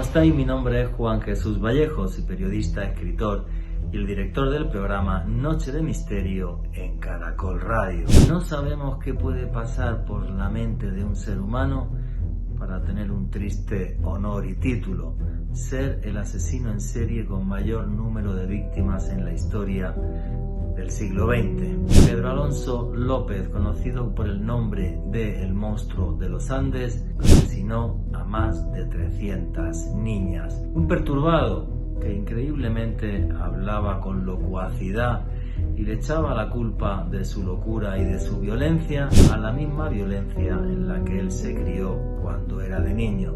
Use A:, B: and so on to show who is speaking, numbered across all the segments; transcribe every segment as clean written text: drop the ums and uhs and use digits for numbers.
A: ¿cómo estáis? Mi nombre es Juan Jesús Vallejo, soy periodista, escritor y el director del programa Noche de Misterio en Caracol Radio. No sabemos qué puede pasar por la mente de un ser humano para tener un triste honor y título: ser el asesino en serie con mayor número de víctimas en la historia del siglo XX. Pedro Alonso López, conocido por el nombre de El Monstruo de los Andes, asesinó a más de 300 niñas. Un perturbado que increíblemente hablaba con locuacidad y le echaba la culpa de su locura y de su violencia a la misma violencia en la que él se crió cuando era de niño.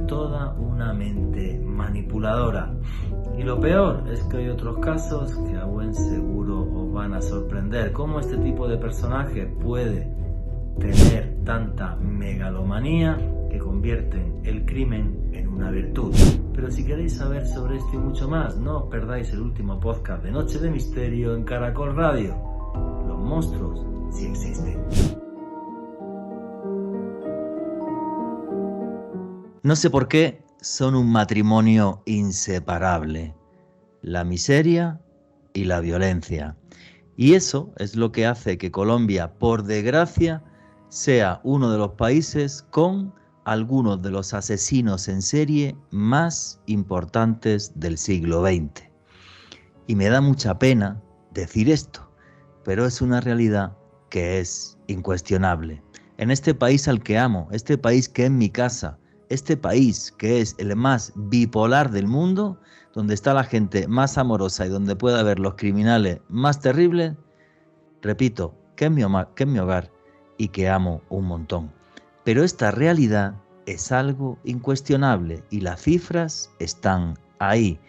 A: Toda una mente manipuladora. Y lo peor es que hay otros casos que a buen seguro os van a sorprender. Cómo este tipo de personaje puede tener tanta megalomanía que convierten el crimen en una virtud. Pero si queréis saber sobre esto y mucho más, no os perdáis el último podcast de Noche de Misterio en Caracol Radio. Los monstruos sí existen. No sé por qué son un matrimonio inseparable: la miseria y la violencia. Y eso es lo que hace que Colombia, por desgracia, sea uno de los países con algunos de los asesinos en serie más importantes del siglo XX. Y me da mucha pena decir esto, pero es una realidad que es incuestionable. En este país al que amo, este país que es mi casa, este país que es el más bipolar del mundo, donde está la gente más amorosa y donde puede haber los criminales más terribles, repito, que es mi hogar y que amo un montón. Pero esta realidad es algo incuestionable y las cifras están ahí,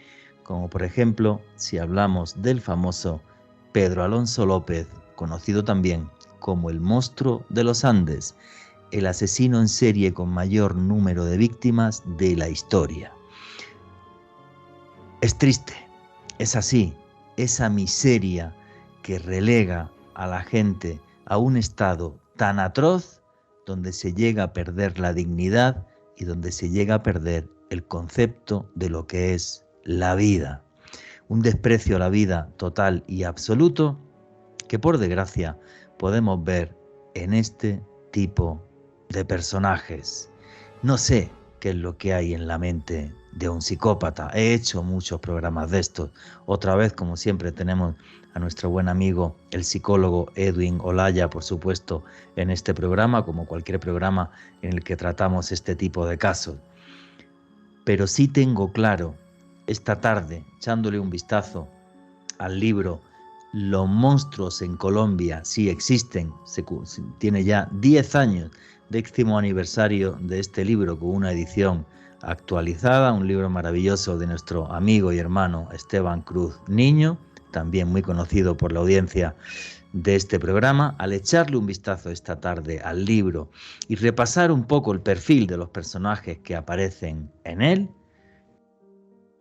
A: como por ejemplo si hablamos del famoso Pedro Alonso López, conocido también como el Monstruo de los Andes, el asesino en serie con mayor número de víctimas de la historia. Es triste, es así, esa miseria que relega a la gente a un estado tan atroz donde se llega a perder la dignidad y donde se llega a perder el concepto de lo que es la vida. Un desprecio a la vida total y absoluto que por desgracia podemos ver en este tipo de personajes. No sé qué es lo que hay en la mente de un psicópata. He hecho muchos programas de estos. Otra vez, como siempre, tenemos a nuestro buen amigo, el psicólogo Edwin Olaya, por supuesto, en este programa, como cualquier programa en el que tratamos este tipo de casos. Pero sí tengo claro, esta tarde, echándole un vistazo al libro Los monstruos en Colombia sí existen, tiene ya 10 años, 10º aniversario de este libro con una edición actualizada, un libro maravilloso de nuestro amigo y hermano Esteban Cruz Niño, también muy conocido por la audiencia de este programa. Al echarle un vistazo esta tarde al libro y repasar un poco el perfil de los personajes que aparecen en él,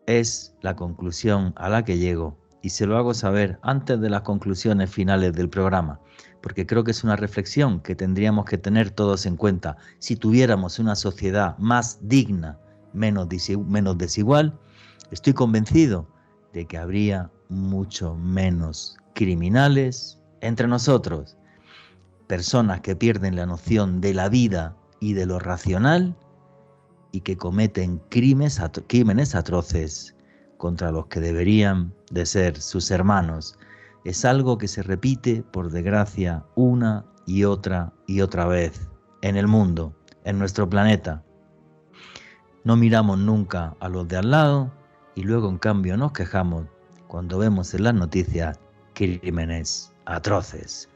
A: es la conclusión a la que llego y se lo hago saber antes de las conclusiones finales del programa, porque creo que es una reflexión que tendríamos que tener todos en cuenta. Si tuviéramos una sociedad más digna, menos desigual, estoy convencido de que habría mucho menos criminales entre nosotros, personas que pierden la noción de la vida y de lo racional y que cometen crímenes atroces contra los que deberían de ser sus hermanos. Es algo que se repite, por desgracia, una y otra vez en el mundo, en nuestro planeta. No miramos nunca a los de al lado y luego en cambio nos quejamos cuando vemos en las noticias crímenes atroces.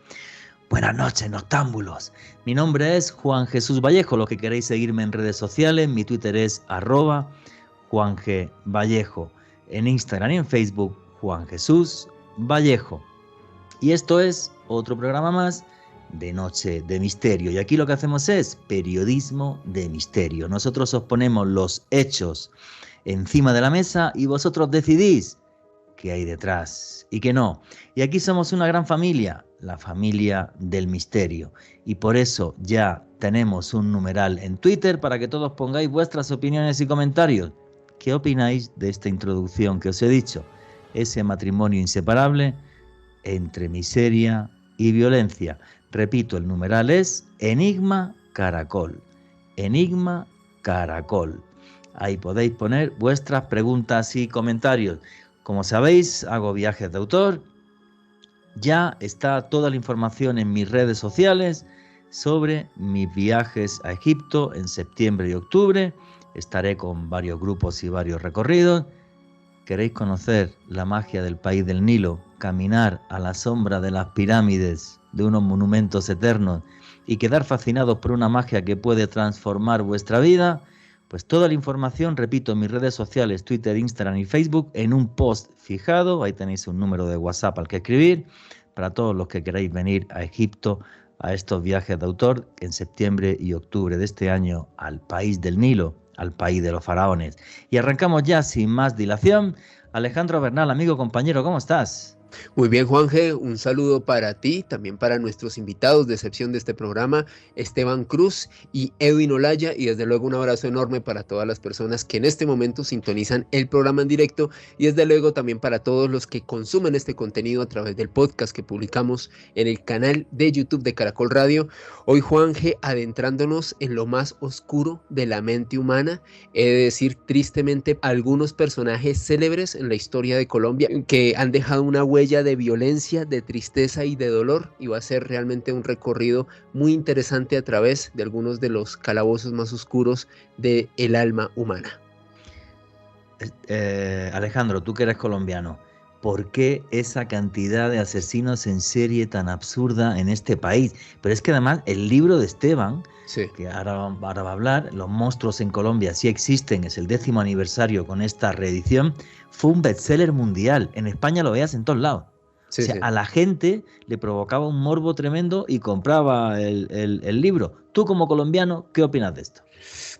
A: Buenas noches, noctámbulos. Mi nombre es Juan Jesús Vallejo. Los que queréis seguirme en redes sociales, mi Twitter es @JuanGVallejo. En Instagram y en Facebook, Juan Jesús Vallejo. Y esto es otro programa más de Noche de Misterio. Y aquí lo que hacemos es periodismo de misterio. Nosotros os ponemos los hechos encima de la mesa y vosotros decidís qué hay detrás y qué no. Y aquí somos una gran familia, la familia del misterio. Y por eso ya tenemos un numeral en Twitter para que todos pongáis vuestras opiniones y comentarios. ¿Qué opináis de esta introducción que os he dicho? Ese matrimonio inseparable entre miseria y violencia. Repito, el numeral es Enigma Caracol. Enigma Caracol. Ahí podéis poner vuestras preguntas y comentarios. Como sabéis, hago viajes de autor. Ya está toda la información en mis redes sociales sobre mis viajes a Egipto en septiembre y octubre. Estaré con varios grupos y varios recorridos. ¿Queréis conocer la magia del país del Nilo? Caminar a la sombra de las pirámides, de unos monumentos eternos y quedar fascinados por una magia que puede transformar vuestra vida. Pues toda la información, repito, en mis redes sociales, Twitter, Instagram y Facebook, en un post fijado. Ahí tenéis un número de WhatsApp al que escribir para todos los que queráis venir a Egipto a estos viajes de autor en septiembre y octubre de este año al país del Nilo, al país de los faraones. Y arrancamos ya sin más dilación. Alejandro Bernal, amigo, compañero, ¿cómo estás?
B: Muy bien, Juanje, un saludo para ti, también para nuestros invitados de excepción de este programa, Esteban Cruz y Edwin Olaya, y desde luego un abrazo enorme para todas las personas que en este momento sintonizan el programa en directo, y desde luego también para todos los que consumen este contenido a través del podcast que publicamos en el canal de YouTube de Caracol Radio. Hoy, Juanje, adentrándonos en lo más oscuro de la mente humana, he de decir tristemente algunos personajes célebres en la historia de Colombia que han dejado una huella de violencia, de tristeza y de dolor, y va a ser realmente un recorrido muy interesante a través de algunos de los calabozos más oscuros del alma humana.
A: Alejandro, tú que eres colombiano, ¿por qué esa cantidad de asesinos en serie tan absurda en este país? Pero es que además el libro de Esteban, sí, que ahora va a hablar, Los monstruos en Colombia sí existen, es el 10º aniversario con esta reedición, fue un bestseller mundial. En España lo veías en todos lados. Sí, o sea, sí, a la gente le provocaba un morbo tremendo y compraba el libro. Tú como colombiano, ¿qué opinas de esto?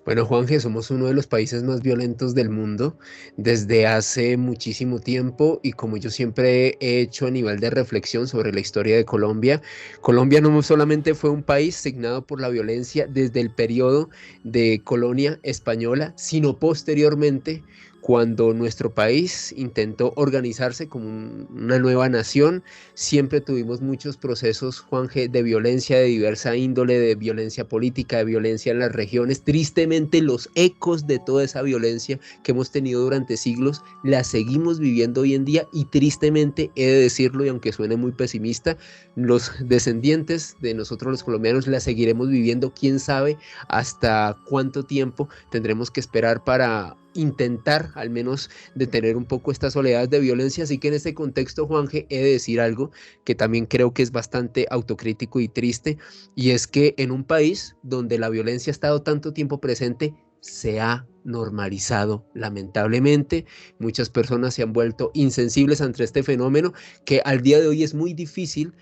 B: Bueno, Juanje, somos uno de los países más violentos del mundo desde hace muchísimo tiempo, y como yo siempre he hecho a nivel de reflexión sobre la historia de Colombia, Colombia no solamente fue un país signado por la violencia desde el periodo de colonia española, sino posteriormente, cuando nuestro país intentó organizarse como una nueva nación, siempre tuvimos muchos procesos, Juanje, de violencia de diversa índole, de violencia política, de violencia en las regiones. Tristemente, los ecos de toda esa violencia que hemos tenido durante siglos la seguimos viviendo hoy en día, y tristemente, he de decirlo, y aunque suene muy pesimista, los descendientes de nosotros los colombianos la seguiremos viviendo. Quién sabe hasta cuánto tiempo tendremos que esperar para intentar al menos detener un poco estas oleadas de violencia. Así que en este contexto, Juanje, he de decir algo que también creo que es bastante autocrítico y triste, y es que en un país donde la violencia ha estado tanto tiempo presente, se ha normalizado. Lamentablemente, muchas personas se han vuelto insensibles ante este fenómeno que al día de hoy es muy difícil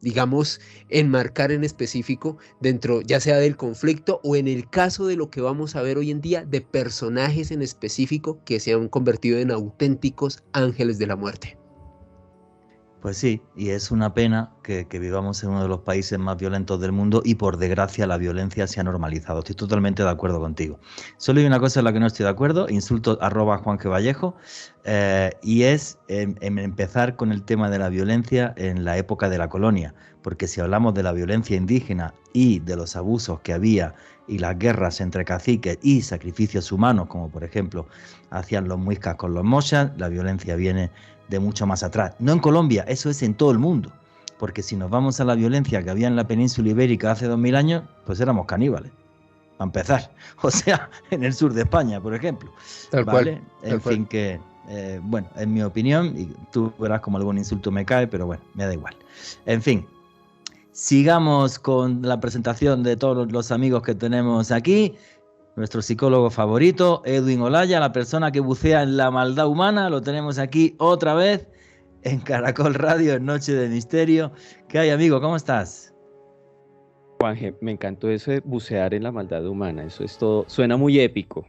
B: digamos, enmarcar en específico dentro, ya sea del conflicto o en el caso de lo que vamos a ver hoy en día, de personajes en específico que se han convertido en auténticos ángeles de la muerte.
A: Pues sí, y es una pena que vivamos en uno de los países más violentos del mundo, y por desgracia la violencia se ha normalizado. Estoy totalmente de acuerdo contigo. Solo hay una cosa en la que no estoy de acuerdo, insulto @Juanje Vallejo, y es en empezar con el tema de la violencia en la época de la colonia, porque si hablamos de la violencia indígena y de los abusos que había y las guerras entre caciques y sacrificios humanos, como por ejemplo hacían los muiscas con los mochas, la violencia viene de mucho más atrás. No en Colombia, eso es en todo el mundo. Porque si nos vamos a la violencia que había en la península ibérica hace 2000 años, pues éramos caníbales, a empezar. O sea, en el sur de España, por ejemplo.
B: Tal
A: ¿vale?
B: cual.
A: En fin, que, bueno, en mi opinión, y tú verás como algún insulto me cae, pero bueno, me da igual. En fin, sigamos con la presentación de todos los amigos que tenemos aquí. Nuestro psicólogo favorito, Edwin Olaya, la persona que bucea en la maldad humana, lo tenemos aquí otra vez en Caracol Radio, en Noche de Misterio. ¿Qué hay, amigo? ¿Cómo estás?
C: Juanje, me encantó eso de bucear en la maldad humana, eso es todo, suena muy épico.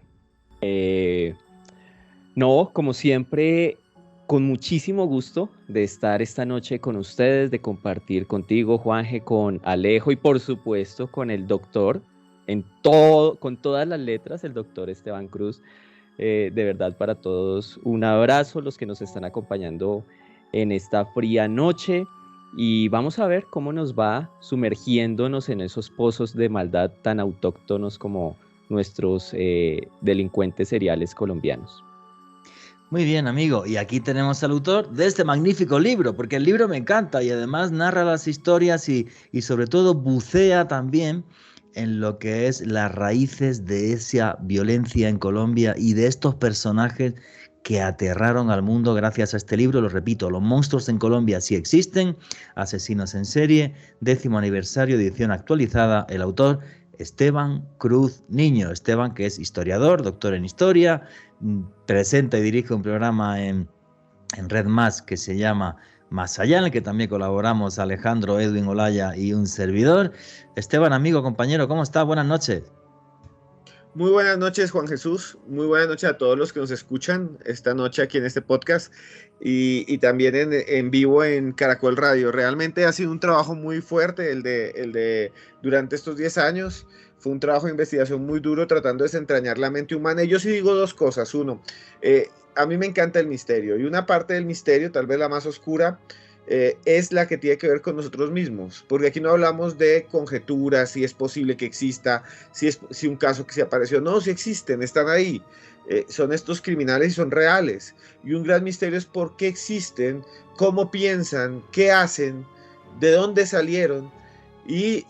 C: No, como siempre, con muchísimo gusto de estar esta noche con ustedes, de compartir contigo, Juanje, con Alejo y por supuesto con el doctor en todo, con todas las letras, el doctor Esteban Cruz. De verdad, para todos, un abrazo, los que nos están acompañando en esta fría noche, y vamos a ver cómo nos va sumergiéndonos en esos pozos de maldad tan autóctonos como nuestros delincuentes seriales colombianos.
A: Muy bien, amigo, y aquí tenemos al autor de este magnífico libro, porque el libro me encanta y además narra las historias y sobre todo bucea también en lo que es las raíces de esa violencia en Colombia y de estos personajes que aterraron al mundo gracias a este libro. Lo repito, Los monstruos en Colombia sí existen, Asesinos en serie, 10º aniversario, edición actualizada, el autor Esteban Cruz Niño. Esteban, que es historiador, doctor en historia, presenta y dirige un programa en Red Más que se llama Más Allá, en el que también colaboramos Alejandro, Edwin Olaya y un servidor. Esteban, amigo, compañero, ¿cómo estás? Buenas noches.
D: Muy buenas noches, Juan Jesús. Muy buenas noches a todos los que nos escuchan esta noche aquí en este podcast y también en vivo en Caracol Radio. Realmente ha sido un trabajo muy fuerte el de durante estos 10 años. Fue un trabajo de investigación muy duro tratando de desentrañar la mente humana. Y yo sí digo dos cosas. Uno, a mí me encanta el misterio, y una parte del misterio, tal vez la más oscura, es la que tiene que ver con nosotros mismos, porque aquí no hablamos de conjeturas, si es posible que exista, si un caso que se apareció, no, si existen, están ahí, son estos criminales y son reales, y un gran misterio es por qué existen, cómo piensan, qué hacen, de dónde salieron. Y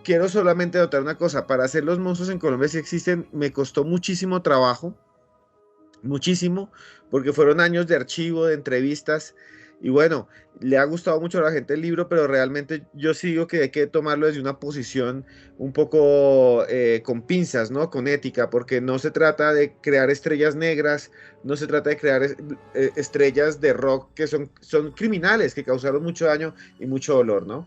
D: quiero solamente notar una cosa: para hacer Los monstruos en Colombia si existen, me costó muchísimo trabajo, muchísimo, porque fueron años de archivo, de entrevistas. Y bueno, le ha gustado mucho a la gente el libro, pero realmente yo sí digo que hay que tomarlo desde una posición un poco con pinzas, ¿no? Con ética, porque no se trata de crear estrellas negras, no se trata de crear estrellas de rock que son criminales, que causaron mucho daño y mucho dolor, ¿no?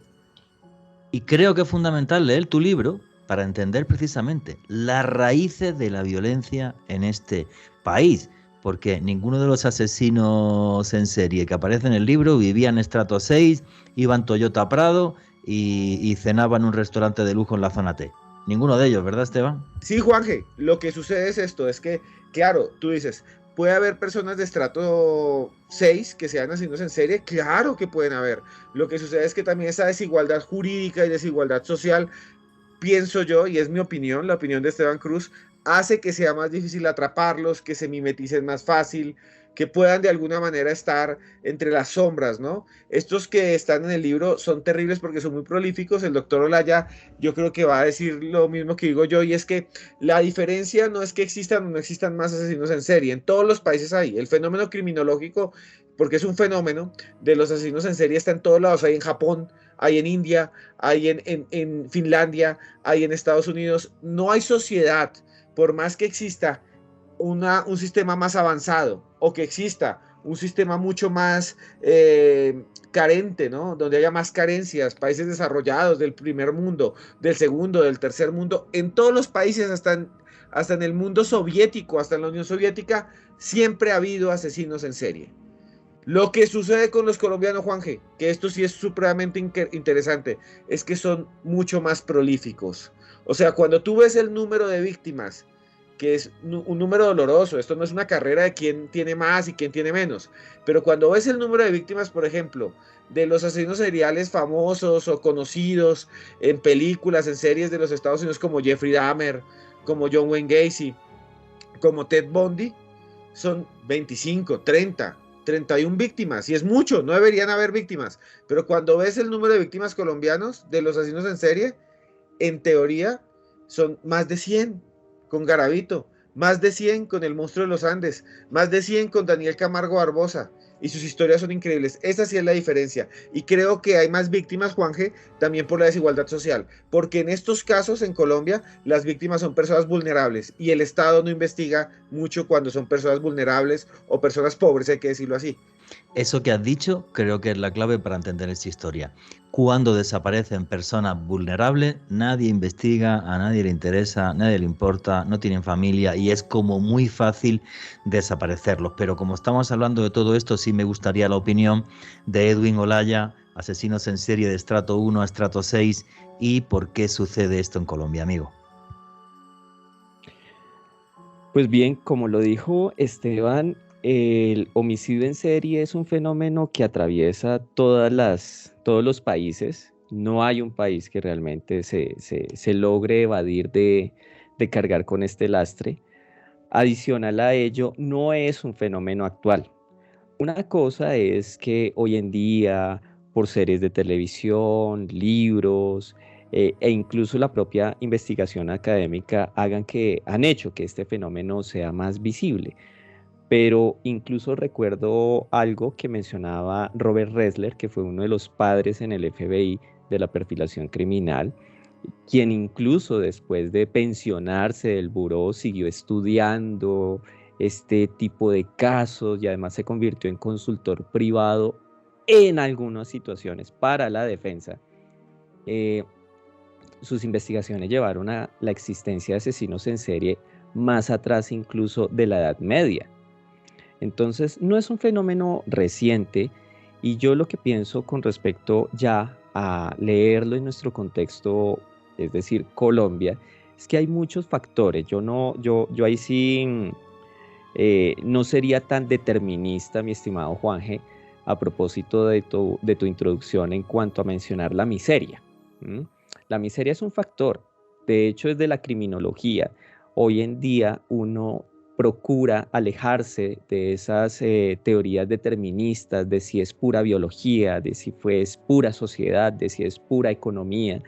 A: Y creo que es fundamental leer tu libro para entender precisamente las raíces de la violencia en este país, porque ninguno de los asesinos en serie que aparece en el libro vivía en estrato 6, iba en Toyota Prado y cenaba en un restaurante de lujo en la zona T. Ninguno de ellos, ¿verdad, Esteban?
D: Sí, Juanje, lo que sucede es esto, es que, claro, tú dices, ¿puede haber personas de estrato 6 que sean asesinos en serie? Claro que pueden haber. Lo que sucede es que también esa desigualdad jurídica y desigualdad social, pienso yo, y es mi opinión, la opinión de Esteban Cruz, hace que sea más difícil atraparlos, que se mimeticen más fácil, que puedan de alguna manera estar entre las sombras, ¿no? Estos que están en el libro son terribles porque son muy prolíficos. El doctor Olaya, yo creo que va a decir lo mismo que digo yo, y es que la diferencia no es que existan o no existan más asesinos en serie. En todos los países hay. El fenómeno criminológico, porque es un fenómeno de los asesinos en serie, está en todos lados. Hay en Japón, hay en India, hay en Finlandia, hay en Estados Unidos. No hay sociedad, por más que exista un sistema más avanzado o que exista un sistema mucho más carente, ¿no? Donde haya más carencias, países desarrollados del primer mundo, del segundo, del tercer mundo, en todos los países, hasta en el mundo soviético, hasta en la Unión Soviética, siempre ha habido asesinos en serie. Lo que sucede con los colombianos, Juanje, que esto sí es supremamente interesante, es que son mucho más prolíficos. O sea, cuando tú ves el número de víctimas, que es un número doloroso, esto no es una carrera de quién tiene más y quién tiene menos, pero cuando ves el número de víctimas, por ejemplo, de los asesinos seriales famosos o conocidos en películas, en series de los Estados Unidos, como Jeffrey Dahmer, como John Wayne Gacy, como Ted Bundy, son 25, 30, 31 víctimas, y es mucho, no deberían haber víctimas, pero cuando ves el número de víctimas colombianos de los asesinos en serie, en teoría son más de 100 con Garavito, más de 100 con el monstruo de los Andes, más de 100 con Daniel Camargo Barbosa, y sus historias son increíbles. Esa sí es la diferencia, y creo que hay más víctimas, Juanje, también por la desigualdad social, porque en estos casos en Colombia las víctimas son personas vulnerables y el Estado no investiga mucho cuando son personas vulnerables o personas pobres, hay que decirlo así.
A: Eso que has dicho creo que es la clave para entender esta historia. Cuando desaparecen personas vulnerables, nadie investiga, a nadie le interesa, a nadie le importa, no tienen familia y es como muy fácil desaparecerlos. Pero como estamos hablando de todo esto, sí me gustaría la opinión de Edwin Olaya, asesinos en serie de estrato 1 a estrato 6, y por qué sucede esto en Colombia, amigo.
C: Pues bien, como lo dijo Esteban, el homicidio en serie es un fenómeno que atraviesa todos los países. No hay un país que realmente se logre evadir de cargar con este lastre. Adicional a ello, no es un fenómeno actual. Una cosa es que hoy en día, por series de televisión, libros, e incluso la propia investigación académica han hecho que este fenómeno sea más visible. Pero incluso recuerdo algo que mencionaba Robert Ressler, que fue uno de los padres en el FBI de la perfilación criminal, quien incluso después de pensionarse del buró siguió estudiando este tipo de casos y además se convirtió en consultor privado en algunas situaciones para la defensa. Eh, Sus investigaciones llevaron a la existencia de asesinos en serie más atrás incluso de la Edad Media. Entonces, no es un fenómeno reciente y yo lo que pienso con respecto ya a leerlo en nuestro contexto, es decir, Colombia, es que hay muchos factores. Yo ahí sí no sería tan determinista, mi estimado Juanje, a propósito de tu introducción en cuanto a mencionar la miseria. ¿Mm? La miseria es un factor, de hecho es de la criminología. Hoy en día uno procura alejarse de esas teorías deterministas, de si es pura biología, de si es pura sociedad, de si es pura economía.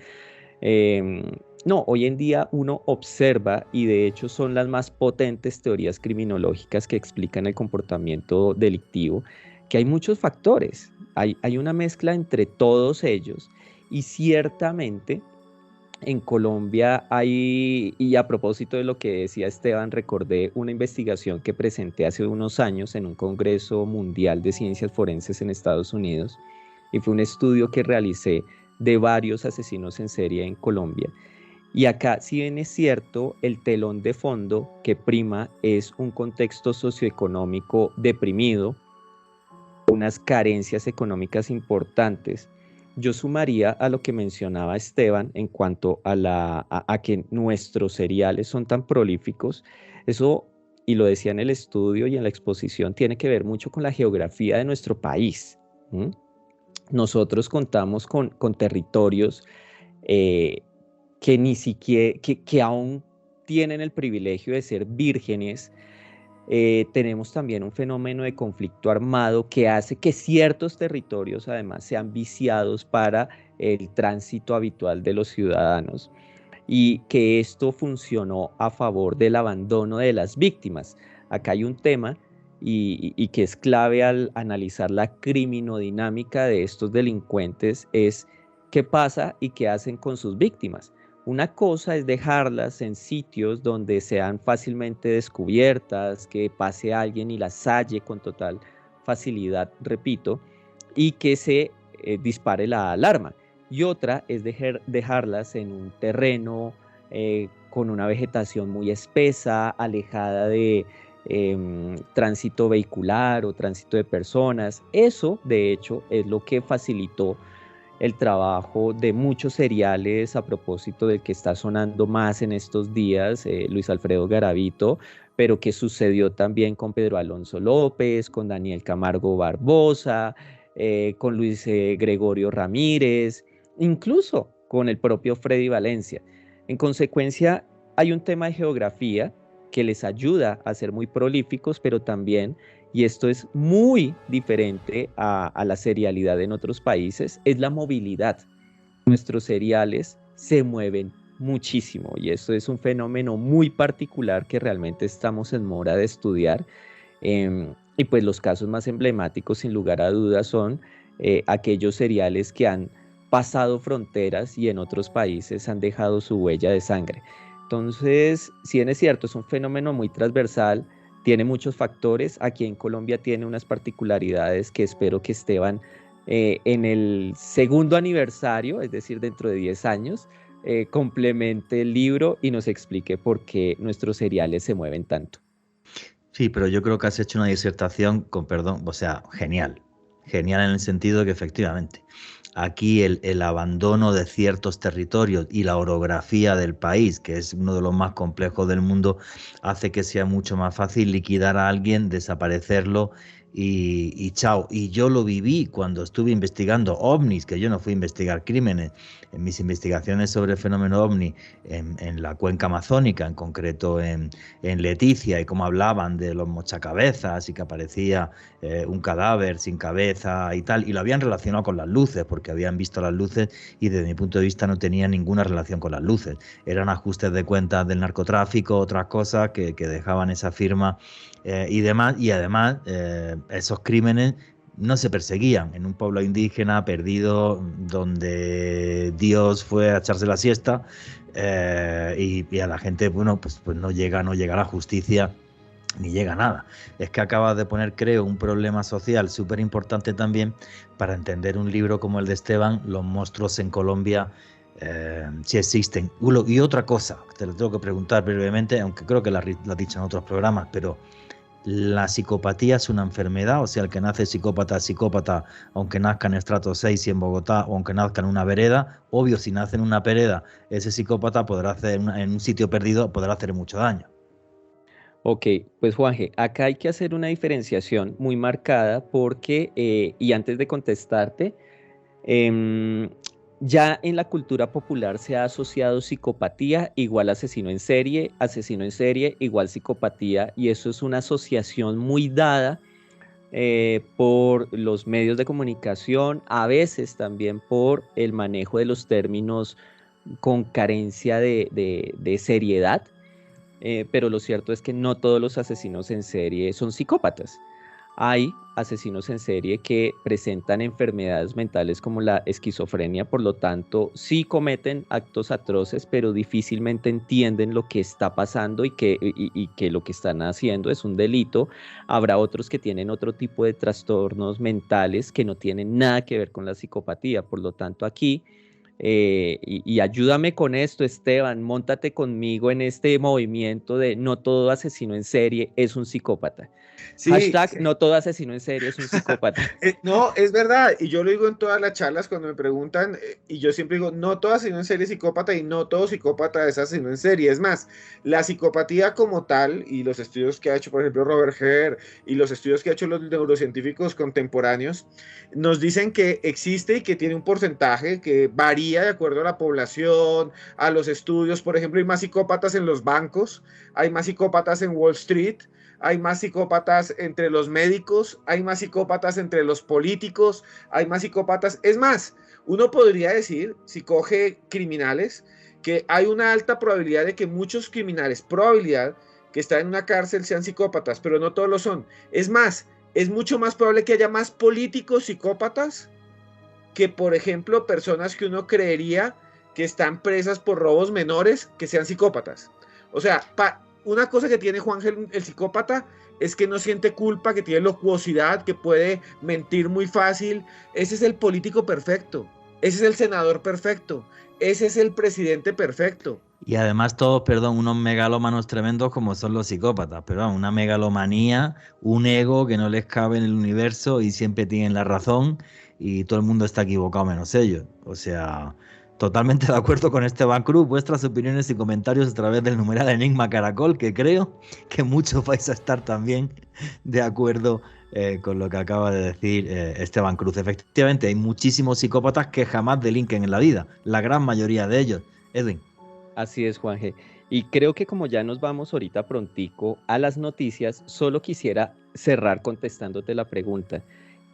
C: No, hoy en día uno observa, y de hecho son las más potentes teorías criminológicas que explican el comportamiento delictivo, que hay muchos factores, hay una mezcla entre todos ellos, y ciertamente en Colombia hay, y a propósito de lo que decía Esteban, recordé una investigación que presenté hace unos años en un Congreso Mundial de Ciencias Forenses en Estados Unidos, y fue un estudio que realicé de varios asesinos en serie en Colombia. Y acá, si bien es cierto, el telón de fondo que prima es un contexto socioeconómico deprimido, unas carencias económicas importantes. Yo sumaría a lo que mencionaba Esteban en cuanto a que nuestros cereales son tan prolíficos. Eso, y lo decía en el estudio y en la exposición, tiene que ver mucho con la geografía de nuestro país. ¿Mm? Nosotros contamos con territorios que ni siquiera, que aún tienen el privilegio de ser vírgenes. Tenemos también un fenómeno de conflicto armado que hace que ciertos territorios además sean viciados para el tránsito habitual de los ciudadanos y que esto funcionó a favor del abandono de las víctimas. Acá hay un tema y que es clave al analizar la criminodinámica de estos delincuentes es qué pasa y qué hacen con sus víctimas. Una cosa es dejarlas en sitios donde sean fácilmente descubiertas, que pase alguien y las halle con total facilidad, repito, y que se dispare la alarma. Y otra es dejarlas en un terreno con una vegetación muy espesa, alejada de tránsito vehicular o tránsito de personas. Eso, de hecho, es lo que facilitó el trabajo de muchos seriales a propósito del que está sonando más en estos días, Luis Alfredo Garavito, pero que sucedió también con Pedro Alonso López, con Daniel Camargo Barbosa, con Luis Gregorio Ramírez, incluso con el propio Freddy Valencia. En consecuencia, hay un tema de geografía que les ayuda a ser muy prolíficos, pero también, y esto es muy diferente a la serialidad en otros países, es la movilidad. Nuestros seriales se mueven muchísimo y esto es un fenómeno muy particular que realmente estamos en mora de estudiar. Y pues los casos más emblemáticos, sin lugar a dudas, son aquellos seriales que han pasado fronteras y en otros países han dejado su huella de sangre. Entonces, si bien es cierto, es un fenómeno muy transversal, tiene muchos factores. Aquí en Colombia tiene unas particularidades que espero que Esteban en el segundo aniversario, es decir, dentro de 10 años, complemente el libro y nos explique por qué nuestros seriales se mueven tanto.
A: Sí, pero yo creo que has hecho una disertación con perdón, o sea, genial. Genial en el sentido de que efectivamente aquí el abandono de ciertos territorios y la orografía del país, que es uno de los más complejos del mundo, hace que sea mucho más fácil liquidar a alguien, desaparecerlo y chao. Y yo lo viví cuando estuve investigando ovnis, que yo no fui a investigar crímenes. En mis investigaciones sobre el fenómeno ovni en la cuenca amazónica, en concreto en Leticia, y cómo hablaban de los mochacabezas y que aparecía un cadáver sin cabeza y tal, y lo habían relacionado con las luces, porque habían visto las luces y desde mi punto de vista no tenía ninguna relación con las luces. Eran ajustes de cuentas del narcotráfico, otras cosas que dejaban esa firma y demás, y además esos crímenes no se perseguían en un pueblo indígena perdido donde Dios fue a echarse la siesta y a la gente, bueno, pues no llega la justicia ni llega nada. Es que acabas de poner, creo, un problema social súper importante también para entender un libro como el de Esteban, Los monstruos en Colombia, si existen. Y otra cosa, te lo tengo que preguntar brevemente, aunque creo que lo has dicho en otros programas, pero ¿la psicopatía es una enfermedad? O sea, el que nace psicópata es psicópata, aunque nazca en estrato 6 y en Bogotá, o aunque nazca en una vereda. Obvio, si nace en una vereda, ese psicópata podrá hacer en un sitio perdido, podrá hacer mucho daño.
C: Ok, pues Juanje, acá hay que hacer una diferenciación muy marcada porque, y antes de contestarte, em, ya en la cultura popular se ha asociado psicopatía igual asesino en serie igual psicopatía, y eso es una asociación muy dada por los medios de comunicación, a veces también por el manejo de los términos con carencia de seriedad. Pero lo cierto es que no todos los asesinos en serie son psicópatas. Hay asesinos en serie que presentan enfermedades mentales como la esquizofrenia, por lo tanto, sí cometen actos atroces, pero difícilmente entienden lo que está pasando y que lo que están haciendo es un delito. Habrá otros que tienen otro tipo de trastornos mentales que no tienen nada que ver con la psicopatía, por lo tanto, aquí y ayúdame con esto, Esteban, móntate conmigo en este movimiento de no todo asesino en serie es un psicópata.
D: Sí,
C: Hashtag no todo asesino en serie es un psicópata.
D: no, es verdad, y yo lo digo en todas las charlas cuando me preguntan, y yo siempre digo, no todo asesino en serie es psicópata y no todo psicópata es asesino en serie. Es más, la psicopatía como tal, y los estudios que ha hecho, por ejemplo, Robert Hare, y los estudios que ha hecho los neurocientíficos contemporáneos, nos dicen que existe y que tiene un porcentaje que varía de acuerdo a la población, a los estudios. Por ejemplo, hay más psicópatas en los bancos, hay más psicópatas en Wall Street, hay más psicópatas entre los médicos, hay más psicópatas entre los políticos, hay más psicópatas. Es más, uno podría decir, si coge criminales, que hay una alta probabilidad de que muchos criminales, probabilidad que están en una cárcel sean psicópatas, pero no todos lo son. Es más, es mucho más probable que haya más políticos psicópatas que, por ejemplo, personas que uno creería que están presas por robos menores que sean psicópatas. O sea, una cosa que tiene Juan el psicópata es que no siente culpa, que tiene locuosidad, que puede mentir muy fácil. Ese es el político perfecto, ese es el senador perfecto, ese es el presidente perfecto.
A: Y además todos, perdón, unos megalómanos tremendos como son los psicópatas, pero vamos, una megalomanía, un ego que no les cabe en el universo y siempre tienen la razón y todo el mundo está equivocado menos ellos. O sea, totalmente de acuerdo con Esteban Cruz. Vuestras opiniones y comentarios a través del numeral Enigma Caracol, que creo que muchos vais a estar también de acuerdo con lo que acaba de decir Esteban Cruz. Efectivamente, hay muchísimos psicópatas que jamás delinquen en la vida, la gran mayoría de ellos. Edwin.
C: Así es, Juanje. Y creo que como ya nos vamos ahorita prontico a las noticias, solo quisiera cerrar contestándote la pregunta.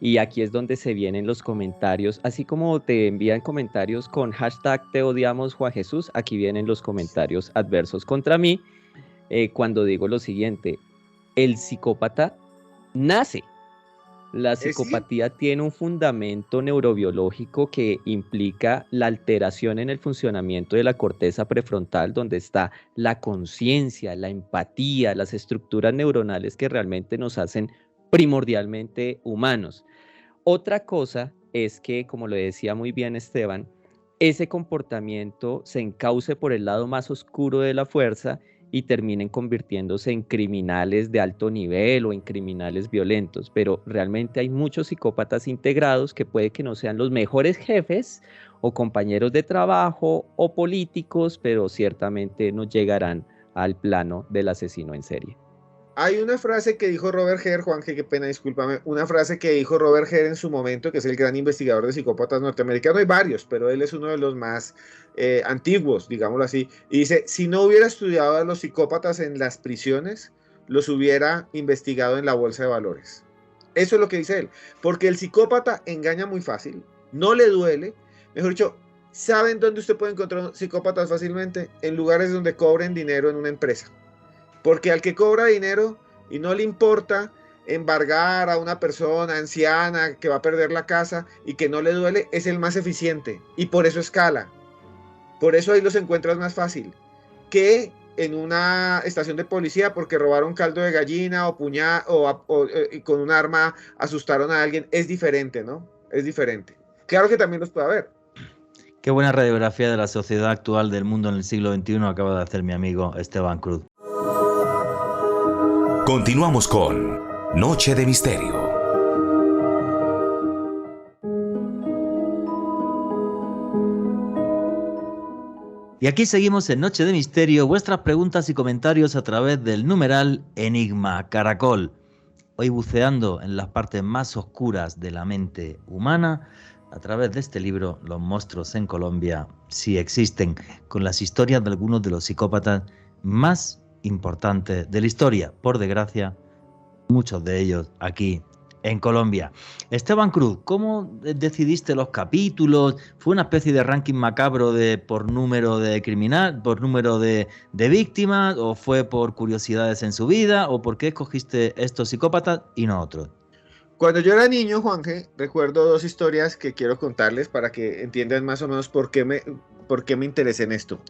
C: Y aquí es donde se vienen los comentarios, así como te envían comentarios con hashtag te odiamos Juan Jesús, aquí vienen los comentarios adversos contra mí cuando digo lo siguiente: el psicópata nace. La psicopatía tiene un fundamento neurobiológico que implica la alteración en el funcionamiento de la corteza prefrontal, donde está la conciencia, la empatía, las estructuras neuronales que realmente nos hacen primordialmente humanos. Otra cosa es que, como lo decía muy bien Esteban, ese comportamiento se encauce por el lado más oscuro de la fuerza y terminen convirtiéndose en criminales de alto nivel o en criminales violentos. Pero realmente hay muchos psicópatas integrados que puede que no sean los mejores jefes o compañeros de trabajo o políticos, pero ciertamente no llegarán al plano del asesino en serie.
D: Hay una frase que dijo Robert Hare, Juanje, qué pena, discúlpame, una frase que dijo Robert Hare en su momento, que es el gran investigador de psicópatas norteamericanos. Hay varios, pero él es uno de los más antiguos, digámoslo así, y dice, si no hubiera estudiado a los psicópatas en las prisiones, los hubiera investigado en la bolsa de valores. Eso es lo que dice él, porque el psicópata engaña muy fácil, no le duele, mejor dicho, ¿saben dónde usted puede encontrar psicópatas fácilmente? En lugares donde cobren dinero en una empresa. Porque al que cobra dinero y no le importa embargar a una persona anciana que va a perder la casa y que no le duele, es el más eficiente y por eso escala. Por eso ahí los encuentras más fácil que en una estación de policía porque robaron caldo de gallina o con un arma asustaron a alguien. Es diferente, ¿no? Es diferente. Claro que también los puede haber.
A: Qué buena radiografía de la sociedad actual del mundo en el siglo XXI acaba de hacer mi amigo Esteban Cruz.
E: Continuamos con Noche de Misterio.
A: Y aquí seguimos en Noche de Misterio, vuestras preguntas y comentarios a través del numeral Enigma Caracol. Hoy buceando en las partes más oscuras de la mente humana, a través de este libro, Los monstruos en Colombia sí existen, con las historias de algunos de los psicópatas más importantes de la historia, por desgracia, muchos de ellos aquí en Colombia. Esteban Cruz, ¿cómo decidiste los capítulos? ¿Fue una especie de ranking macabro por número de criminal, por número de víctimas, o fue por curiosidades en su vida, o por qué escogiste estos psicópatas y no otros?
D: Cuando yo era niño, Juanje, recuerdo dos historias que quiero contarles para que entiendan más o menos por qué me interesé en esto.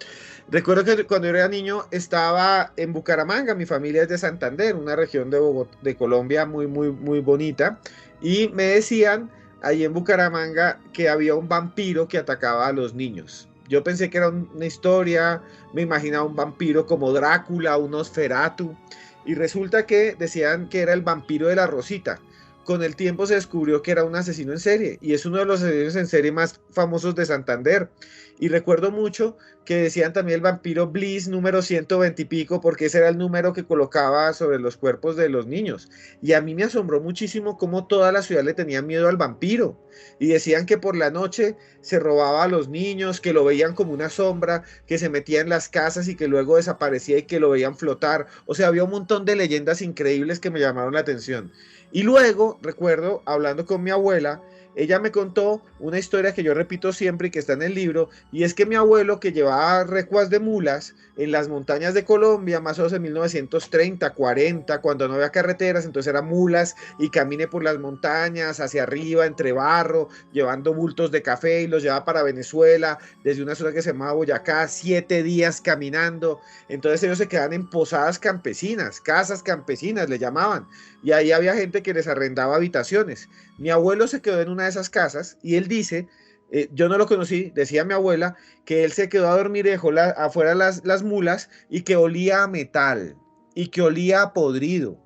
D: Recuerdo que cuando yo era niño estaba en Bucaramanga, mi familia es de Santander, una región de Colombia muy, muy, muy bonita, y me decían allí en Bucaramanga que había un vampiro que atacaba a los niños. Yo pensé que era una historia, me imaginaba un vampiro como Drácula, un Nosferatu, y resulta que decían que era el vampiro de la Rosita. Con el tiempo se descubrió que era un asesino en serie y es uno de los asesinos en serie más famosos de Santander. Y recuerdo mucho que decían también el vampiro Bliss número 120 y pico, porque ese era el número que colocaba sobre los cuerpos de los niños. Y a mí me asombró muchísimo cómo toda la ciudad le tenía miedo al vampiro. Y decían que por la noche se robaba a los niños, que lo veían como una sombra, que se metía en las casas y que luego desaparecía y que lo veían flotar. O sea, había un montón de leyendas increíbles que me llamaron la atención. Y luego, recuerdo, hablando con mi abuela, ella me contó una historia que yo repito siempre y que está en el libro, y es que mi abuelo, que llevaba recuas de mulas en las montañas de Colombia, más o menos en 1930, 40, cuando no había carreteras, entonces eran mulas y camine por las montañas, hacia arriba, entre barro, llevando bultos de café y los llevaba para Venezuela, desde una zona que se llamaba Boyacá, 7 días caminando. Entonces ellos se quedaban en posadas campesinas, casas campesinas le llamaban, y ahí había gente que les arrendaba habitaciones. Mi abuelo se quedó en una de esas casas y él dice, yo no lo conocí, decía mi abuela, que él se quedó a dormir y dejó afuera las mulas y que olía a metal y que olía a podrido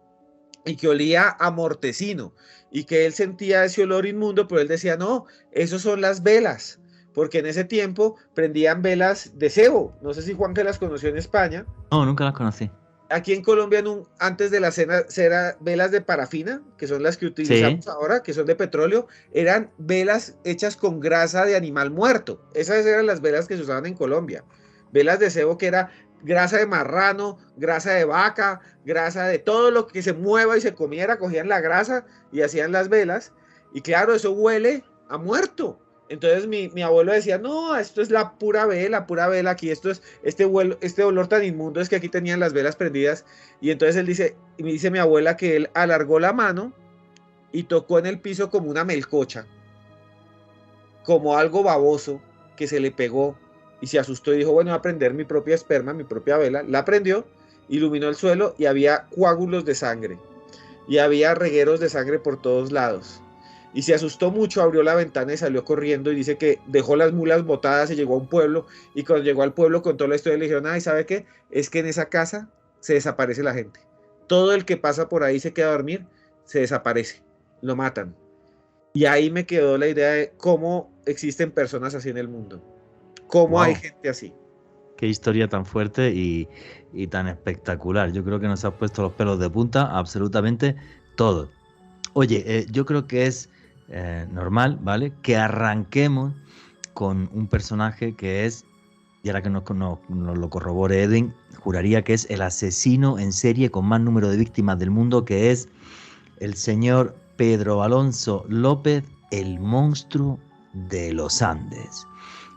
D: y que olía a mortecino y que él sentía ese olor inmundo, pero él decía, no, esos son las velas, porque en ese tiempo prendían velas de cebo. No sé si Juan que las conoció en España.
A: No, nunca las conocí.
D: Aquí en Colombia, antes de la cena, eran velas de parafina, que son las que utilizamos ahora, que son de petróleo, eran velas hechas con grasa de animal muerto. Esas eran las velas que se usaban en Colombia. Velas de cebo, que era grasa de marrano, grasa de vaca, grasa de todo lo que se mueva y se comiera, cogían la grasa y hacían las velas. Y claro, eso huele a muerto. Entonces mi abuelo decía, no, esto es la pura vela aquí, esto es este olor tan inmundo, es que aquí tenían las velas prendidas. Y entonces me dice mi abuela que él alargó la mano y tocó en el piso como una melcocha, como algo baboso que se le pegó y se asustó y dijo, bueno, voy a prender mi propia esperma, mi propia vela. La prendió, iluminó el suelo y había coágulos de sangre y había regueros de sangre por todos lados. y se asustó mucho, abrió la ventana y salió corriendo y dice que dejó las mulas botadas y llegó a un pueblo, y cuando llegó al pueblo contó la historia y le dijeron, ay, ¿sabe qué? Es que en esa casa se desaparece la gente. Todo el que pasa por ahí se queda a dormir, se desaparece, lo matan. Y ahí me quedó la idea de cómo existen personas así en el mundo, cómo hay
A: Wow,
D: gente así.
A: qué historia tan fuerte y tan espectacular. Yo creo que nos has puesto los pelos de punta absolutamente todo. Oye, yo creo que es normal, ¿vale? Que arranquemos con un personaje que es, y ahora que nos lo corrobore Edwin, juraría que es el asesino en serie con más número de víctimas del mundo, que es el señor Pedro Alonso López, el monstruo de los Andes.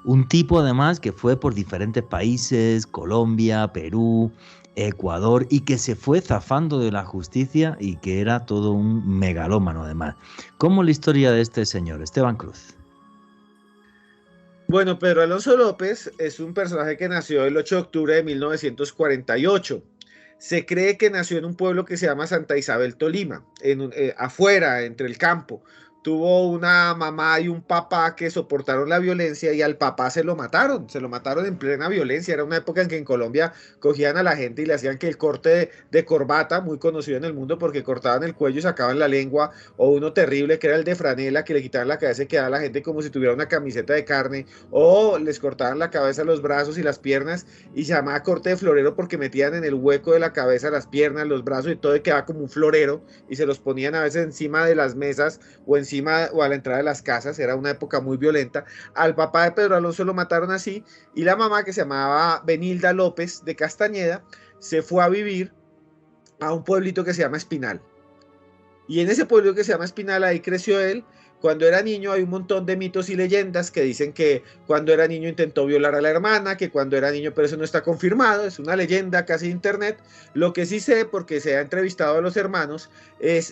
A: Un tipo además que fue por diferentes países, Colombia, Perú, Ecuador, y que se fue zafando de la justicia y que era todo un megalómano además. ¿Cómo es la historia de este señor, Esteban Cruz?
D: Bueno, Pedro Alonso López es un personaje que nació el 8 de octubre de 1948. Se cree que nació en un pueblo que se llama Santa Isabel Tolima, afuera, entre el campo. Tuvo una mamá y un papá que soportaron la violencia y al papá se lo mataron en plena violencia. Era una época en que en Colombia cogían a la gente y le hacían que el corte de corbata, muy conocido en el mundo porque cortaban el cuello y sacaban la lengua, o uno terrible que era el de franela, que le quitaban la cabeza y quedaba la gente como si tuviera una camiseta de carne, o les cortaban la cabeza, los brazos y las piernas, y se llamaba corte de florero porque metían en el hueco de la cabeza las piernas, los brazos y todo, y quedaba como un florero, y se los ponían a veces encima de las mesas o encima o a la entrada de las casas. Era una época muy violenta. Al papá de Pedro Alonso lo mataron así, y la mamá, que se llamaba Benilda López de Castañeda, se fue a vivir a un pueblito que se llama Espinal. Y en ese pueblo que se llama Espinal, ahí creció él. Cuando era niño hay un montón de mitos y leyendas que dicen que cuando era niño intentó violar a la hermana, que cuando era niño, pero eso no está confirmado, es una leyenda casi de internet. Lo que sí sé, porque se ha entrevistado a los hermanos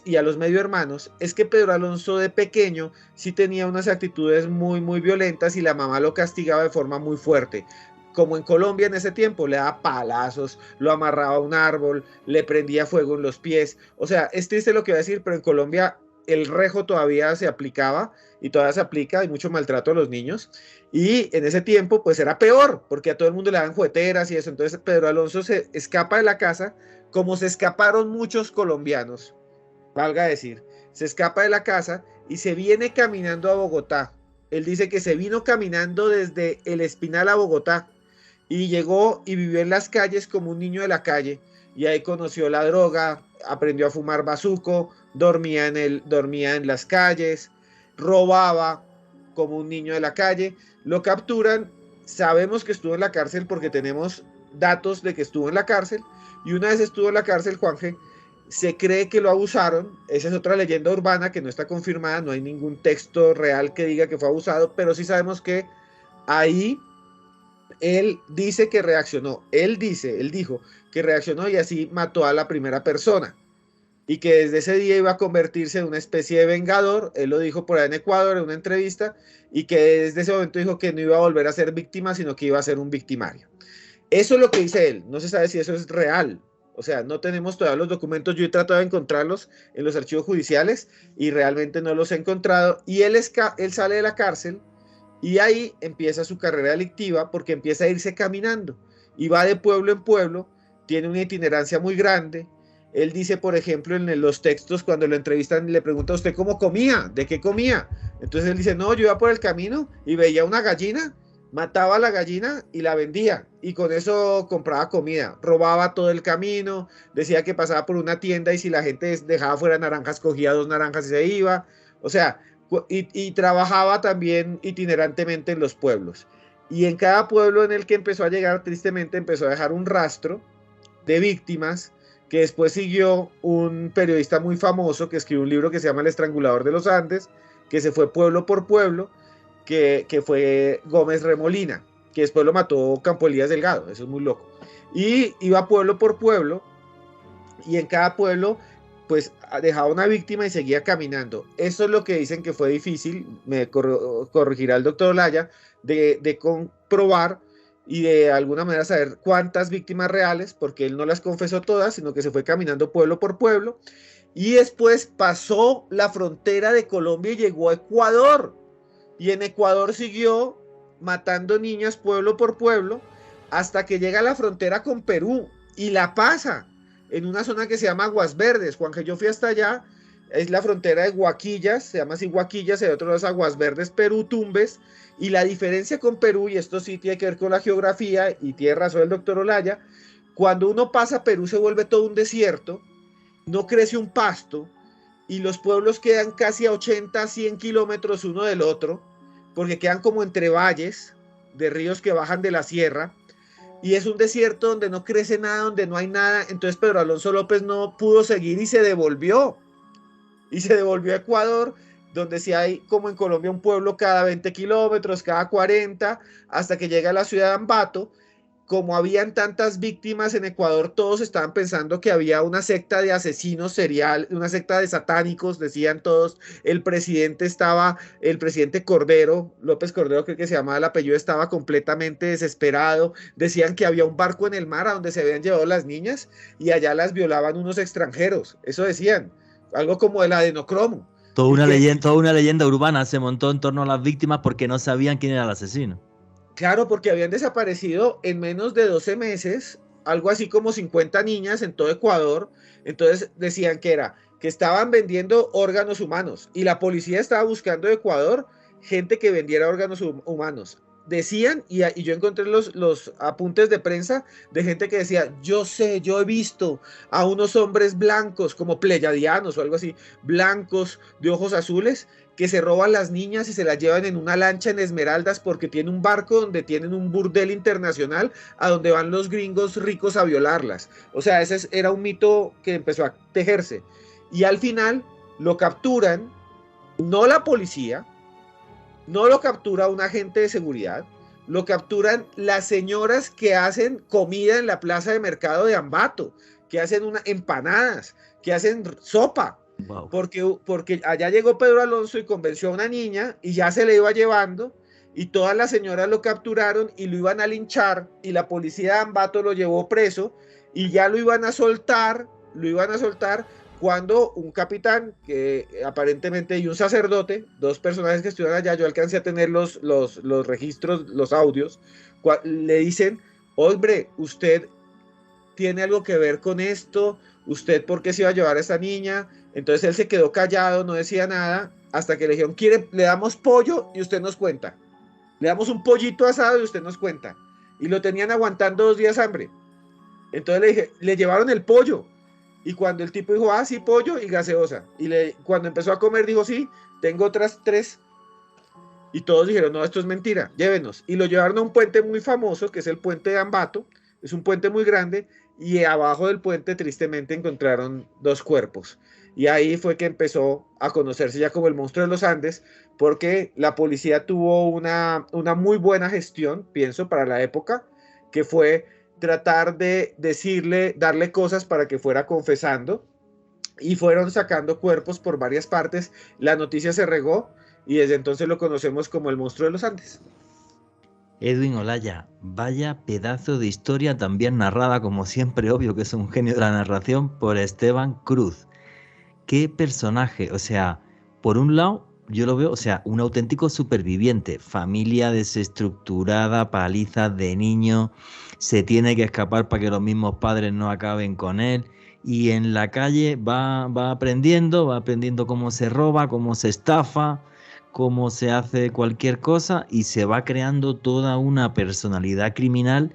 D: y a los medio hermanos, es que Pedro Alonso de pequeño sí tenía unas actitudes muy, muy violentas y la mamá lo castigaba de forma muy fuerte. Como en Colombia en ese tiempo, le daba palazos, lo amarraba a un árbol, le prendía fuego en los pies. O sea, es triste lo que voy a decir, pero en Colombia el rejo todavía se aplicaba y todavía se aplica, hay mucho maltrato a los niños, y en ese tiempo pues era peor, porque a todo el mundo le daban jugueteras y eso. Entonces Pedro Alonso se escapa de la casa, como se escaparon muchos colombianos, valga decir, se escapa de la casa y se viene caminando a Bogotá. Él dice que se vino caminando desde el Espinal a Bogotá, y llegó y vivió en las calles como un niño de la calle, y ahí conoció la droga, aprendió a fumar bazuco, dormía en las calles, robaba como un niño de la calle. Lo capturan, sabemos que estuvo en la cárcel porque tenemos datos de que estuvo en la cárcel, y una vez estuvo en la cárcel, Juanje, se cree que lo abusaron. Esa es otra leyenda urbana que no está confirmada, no hay ningún texto real que diga que fue abusado, pero sí sabemos que ahí él dice que reaccionó, él dijo que reaccionó y así mató a la primera persona, y que desde ese día iba a convertirse en una especie de vengador. Él lo dijo por ahí en Ecuador en una entrevista, y que desde ese momento dijo que no iba a volver a ser víctima, sino que iba a ser un victimario. Eso es lo que dice él, no se sabe si eso es real. O sea, no tenemos todavía los documentos, yo he tratado de encontrarlos en los archivos judiciales y realmente no los he encontrado, y él sale de la cárcel y ahí empieza su carrera delictiva porque empieza a irse caminando y va de pueblo en pueblo, tiene una itinerancia muy grande. Él dice, por ejemplo, en los textos, cuando lo entrevistan, le pregunta a usted cómo comía, de qué comía. Entonces él dice, no, yo iba por el camino y veía una gallina, mataba a la gallina y la vendía, y con eso compraba comida. Robaba todo el camino, decía que pasaba por una tienda y si la gente dejaba fuera naranjas, cogía 2 naranjas y se iba. O sea, y trabajaba también itinerantemente en los pueblos. Y en cada pueblo en el que empezó a llegar, tristemente empezó a dejar un rastro de víctimas, que después siguió un periodista muy famoso que escribió un libro que se llama El Estrangulador de los Andes, que se fue pueblo por pueblo, que fue Gómez Remolina, que después lo mató Campo Elías Delgado. Eso es muy loco. Y iba pueblo por pueblo, y en cada pueblo pues dejaba una víctima y seguía caminando. Eso es lo que dicen que fue difícil, me corregirá el doctor Olaya, de comprobar y de alguna manera saber cuántas víctimas reales, porque él no las confesó todas, sino que se fue caminando pueblo por pueblo. y después pasó la frontera de Colombia y llegó a Ecuador. Y en Ecuador siguió matando niñas pueblo por pueblo hasta que llega a la frontera con Perú y la pasa en una zona que se llama Aguas Verdes. Juan, que yo fui hasta allá, es la frontera de Guaquillas, se llama así Guaquillas, y de otro lado es Aguas Verdes, Perú, Tumbes. Y la diferencia con Perú, y esto sí tiene que ver con la geografía, y tiene razón el doctor Olaya, cuando uno pasa Perú se vuelve todo un desierto, no crece un pasto, y los pueblos quedan casi a 80, 100 kilómetros uno del otro, porque quedan como entre valles de ríos que bajan de la sierra, y es un desierto donde no crece nada, donde no hay nada. Entonces Pedro Alonso López no pudo seguir y se devolvió a Ecuador, donde sí hay, como en Colombia, un pueblo cada 20 kilómetros, cada 40, hasta que llega a la ciudad de Ambato. Como habían tantas víctimas en Ecuador, todos estaban pensando que había una secta de asesinos serial, una secta de satánicos, decían todos. El presidente Cordero, López Cordero, creo que se llamaba el apellido, estaba completamente desesperado. Decían que había un barco en el mar a donde se habían llevado las niñas y allá las violaban unos extranjeros. Eso decían, algo como el adenocromo.
A: Toda una leyenda urbana se montó en torno a las víctimas porque no sabían quién era el asesino.
D: Claro, porque habían desaparecido en menos de 12 meses, algo así como 50 niñas en todo Ecuador. Entonces decían que estaban vendiendo órganos humanos y la policía estaba buscando en Ecuador gente que vendiera órganos humanos. Decían, y yo encontré los apuntes de prensa de gente que decía, yo he visto a unos hombres blancos, como pleyadianos o algo así, blancos, de ojos azules, que se roban las niñas y se las llevan en una lancha en Esmeraldas porque tiene un barco donde tienen un burdel internacional a donde van los gringos ricos a violarlas. O sea, ese era un mito que empezó a tejerse. Y al final lo capturan, no la policía, no lo captura un agente de seguridad, lo capturan las señoras que hacen comida en la plaza de mercado de Ambato, que hacen empanadas, que hacen sopa. Wow. Porque allá llegó Pedro Alonso y convenció a una niña y ya se le iba llevando y todas las señoras lo capturaron y lo iban a linchar y la policía de Ambato lo llevó preso y ya lo iban a soltar cuando un capitán que aparentemente y un sacerdote, dos personajes que estuvieron allá, yo alcancé a tener los registros, los audios, le dicen, hombre, usted tiene algo que ver con esto, usted por qué se iba a llevar a esta niña. Entonces él se quedó callado, no decía nada, hasta que le dijeron, le damos pollo y usted nos cuenta. Le damos un pollito asado y usted nos cuenta. Y lo tenían aguantando 2 días hambre. Entonces le llevaron el pollo. Y cuando el tipo dijo, sí, pollo y gaseosa. Y cuando empezó a comer dijo, sí, tengo otras 3. Y todos dijeron, no, esto es mentira, llévenos. Y lo llevaron a un puente muy famoso, que es el puente de Ambato. Es un puente muy grande. Y abajo del puente tristemente encontraron 2 cuerpos. Y ahí fue que empezó a conocerse ya como el monstruo de los Andes, porque la policía tuvo una muy buena gestión, pienso, para la época, que fue tratar de darle cosas para que fuera confesando, y fueron sacando cuerpos por varias partes. La noticia se regó y desde entonces lo conocemos como el monstruo de los Andes.
A: Edwin Olaya, vaya pedazo de historia tan bien narrada, como siempre, obvio que es un genio de la narración, por Esteban Cruz. Qué personaje, o sea, por un lado yo lo veo, o sea, un auténtico superviviente, familia desestructurada, palizas de niño, se tiene que escapar para que los mismos padres no acaben con él, y en la calle va aprendiendo cómo se roba, cómo se estafa, cómo se hace cualquier cosa, y se va creando toda una personalidad criminal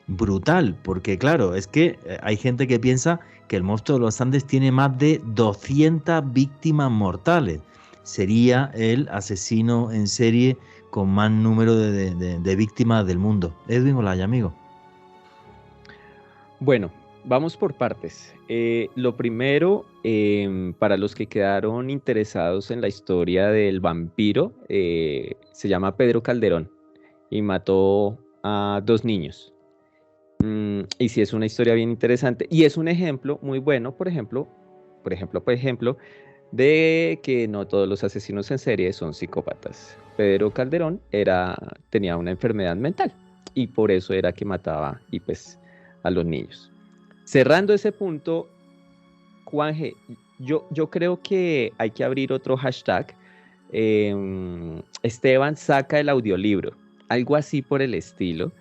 A: brutal, porque claro, es que hay gente que piensa que el monstruo de los Andes tiene más de 200 víctimas mortales. Sería el asesino en serie con más número de víctimas del mundo. Edwin Olaya, amigo.
C: Bueno, vamos por partes. Lo primero, para los que quedaron interesados en la historia del vampiro, se llama Pedro Calderón y mató a 2 niños. Y sí, es una historia bien interesante y es un ejemplo muy bueno, por ejemplo, de que no todos los asesinos en serie son psicópatas. Pedro Calderón tenía una enfermedad mental y por eso era que mataba a los niños. Cerrando ese punto, Juanje, yo creo que hay que abrir otro hashtag. Esteban saca el audiolibro, algo así por el estilo,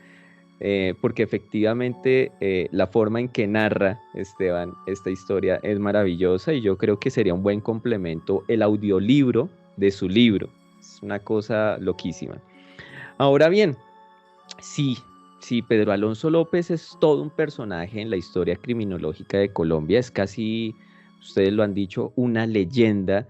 C: porque efectivamente la forma en que narra Esteban esta historia es maravillosa y yo creo que sería un buen complemento el audiolibro de su libro. Es una cosa loquísima. Ahora bien, sí, sí, Pedro Alonso López es todo un personaje en la historia criminológica de Colombia, es casi, ustedes lo han dicho, una leyenda,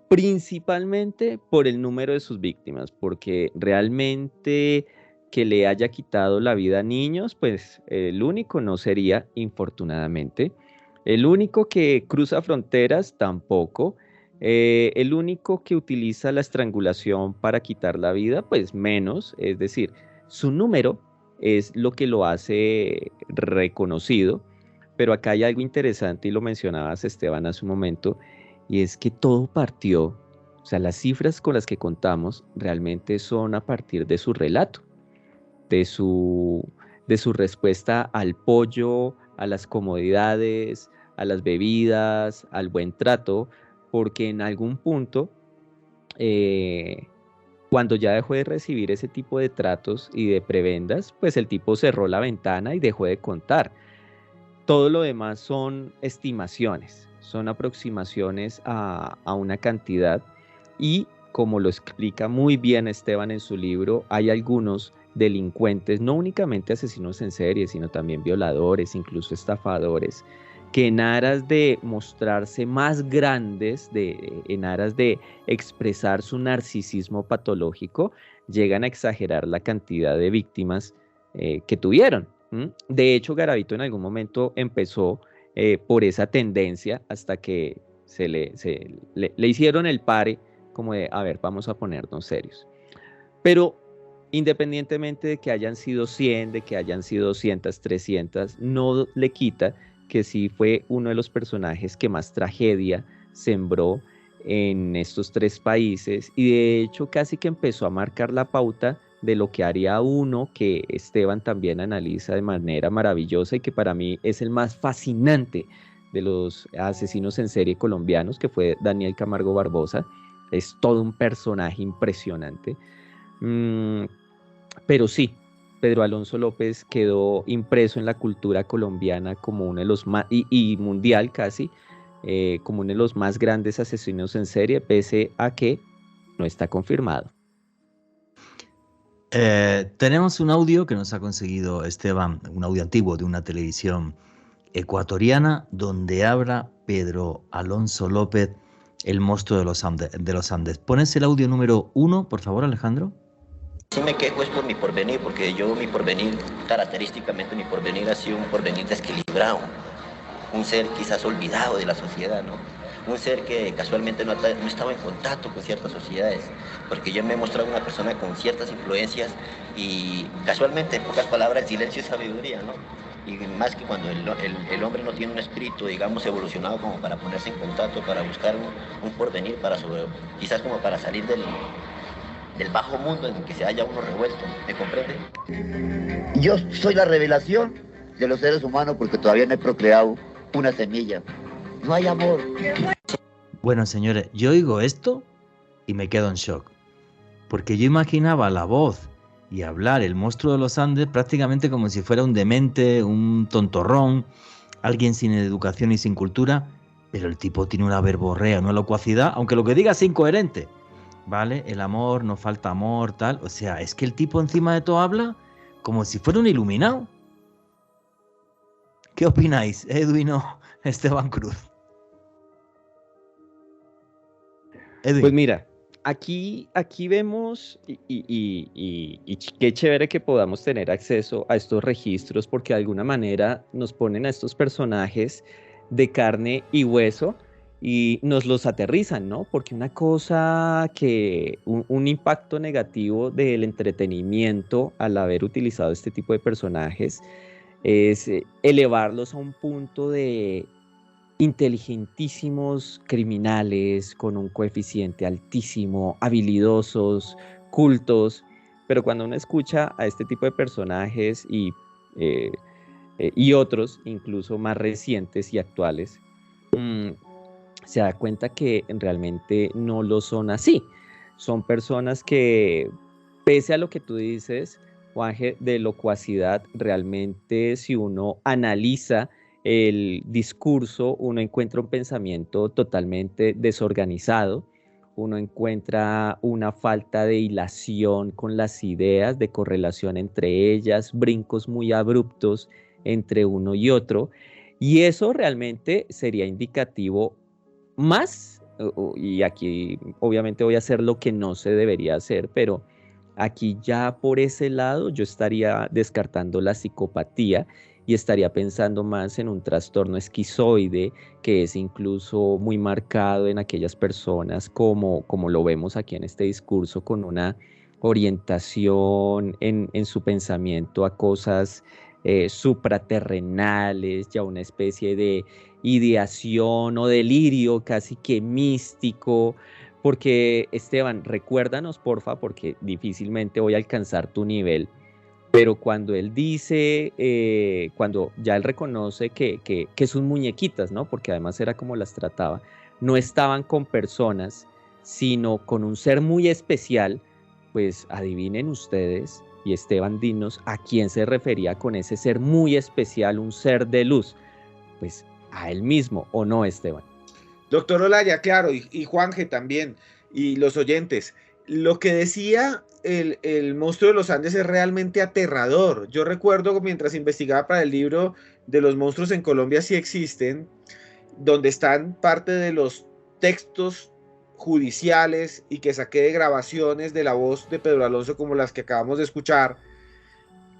C: principalmente por el número de sus víctimas, porque realmente que le haya quitado la vida a niños, pues el único no sería, infortunadamente. El único que cruza fronteras, tampoco. El único que utiliza la estrangulación para quitar la vida, pues menos. Es decir, su número es lo que lo hace reconocido. Pero acá hay algo interesante y lo mencionabas, Esteban, hace un momento, y es que todo partió, o sea, las cifras con las que contamos realmente son a partir de su relato, de su, de su respuesta al pollo, a las comodidades, a las bebidas, al buen trato, porque en algún punto, eh, cuando ya dejó de recibir ese tipo de tratos y de prebendas, pues el tipo cerró la ventana y dejó de contar. Todo lo demás son estimaciones, son aproximaciones a una cantidad y como lo explica muy bien Esteban en su libro, hay algunos delincuentes, no únicamente asesinos en serie, sino también violadores, incluso estafadores, que en aras de mostrarse más grandes, en aras de expresar su narcisismo patológico, llegan a exagerar la cantidad de víctimas que tuvieron. De hecho, Garavito en algún momento empezó por esa tendencia hasta que le hicieron el pare como de, a ver, vamos a ponernos serios. Pero independientemente de que hayan sido 100, de que hayan sido 200, 300, no le quita que sí fue uno de los personajes que más tragedia sembró en estos tres países y de hecho casi que empezó a marcar la pauta de lo que haría uno que Esteban también analiza de manera maravillosa y que para mí es el más fascinante de los asesinos en serie colombianos, que fue Daniel Camargo Barbosa. Es todo un personaje impresionante. Pero sí, Pedro Alonso López quedó impreso en la cultura colombiana como uno de los más, y mundial casi, como uno de los más grandes asesinos en serie, pese a que no está confirmado.
A: Tenemos un audio que nos ha conseguido Esteban, un audio antiguo de una televisión ecuatoriana, donde habla Pedro Alonso López, el monstruo de los Andes. ¿Pones el audio número 1, por favor, Alejandro?
F: Sí me quejo es por mi porvenir, porque mi porvenir, característicamente mi porvenir ha sido un porvenir desequilibrado, un ser quizás olvidado de la sociedad, ¿no? Un ser que casualmente no estaba en contacto con ciertas sociedades, porque yo me he mostrado una persona con ciertas influencias y casualmente, en pocas palabras, el silencio es sabiduría, ¿no? Y más que cuando el hombre no tiene un espíritu, digamos, evolucionado como para ponerse en contacto, para buscar un porvenir, quizás como para salir del bajo mundo en el que se haya uno revuelto, ¿me comprende?
G: Yo soy la revelación de los seres humanos porque todavía no he procreado una semilla. No hay amor.
A: Bueno, señores, yo oigo esto y me quedo en shock, porque yo imaginaba la voz y hablar el monstruo de los Andes prácticamente como si fuera un demente, un tontorrón, alguien sin educación y sin cultura, pero el tipo tiene una verborrea, una locuacidad, aunque lo que diga es incoherente. ¿Vale? El amor, no falta amor, tal. O sea, es que el tipo encima de todo habla como si fuera un iluminado. ¿Qué opináis, Edwin o Esteban Cruz?
C: Edwin. Pues mira, aquí vemos y qué chévere que podamos tener acceso a estos registros porque de alguna manera nos ponen a estos personajes de carne y hueso y nos los aterrizan, ¿no? Porque una cosa que, un impacto negativo del entretenimiento al haber utilizado este tipo de personajes es elevarlos a un punto de inteligentísimos criminales con un coeficiente altísimo, habilidosos, cultos, pero cuando uno escucha a este tipo de personajes y otros, incluso más recientes y actuales, mm, se da cuenta que realmente no lo son así. Son personas que, pese a lo que tú dices, Juanje, de locuacidad, realmente si uno analiza el discurso, uno encuentra un pensamiento totalmente desorganizado, uno encuentra una falta de hilación con las ideas, de correlación entre ellas, brincos muy abruptos entre uno y otro, y eso realmente sería indicativo más, y aquí obviamente voy a hacer lo que no se debería hacer, pero aquí ya por ese lado yo estaría descartando la psicopatía y estaría pensando más en un trastorno esquizoide que es incluso muy marcado en aquellas personas como lo vemos aquí en este discurso, con una orientación en su pensamiento a cosas supraterrenales, ya una especie de ideación o delirio casi que místico, porque Esteban, recuérdanos porfa, porque difícilmente voy a alcanzar tu nivel, pero cuando él dice, cuando ya él reconoce que sus muñequitas, ¿no? Porque además era como las trataba, no estaban con personas, sino con un ser muy especial, pues adivinen ustedes, y Esteban, dinos a quién se refería con ese ser muy especial, un ser de luz. Pues a él mismo, ¿o no, Esteban?
D: Doctor Olaya, claro, y Juanje también, y los oyentes. Lo que decía el monstruo de los Andes es realmente aterrador. Yo recuerdo mientras investigaba para el libro de los monstruos en Colombia sí existen, donde están parte de los textos judiciales y que saqué de grabaciones de la voz de Pedro Alonso como las que acabamos de escuchar.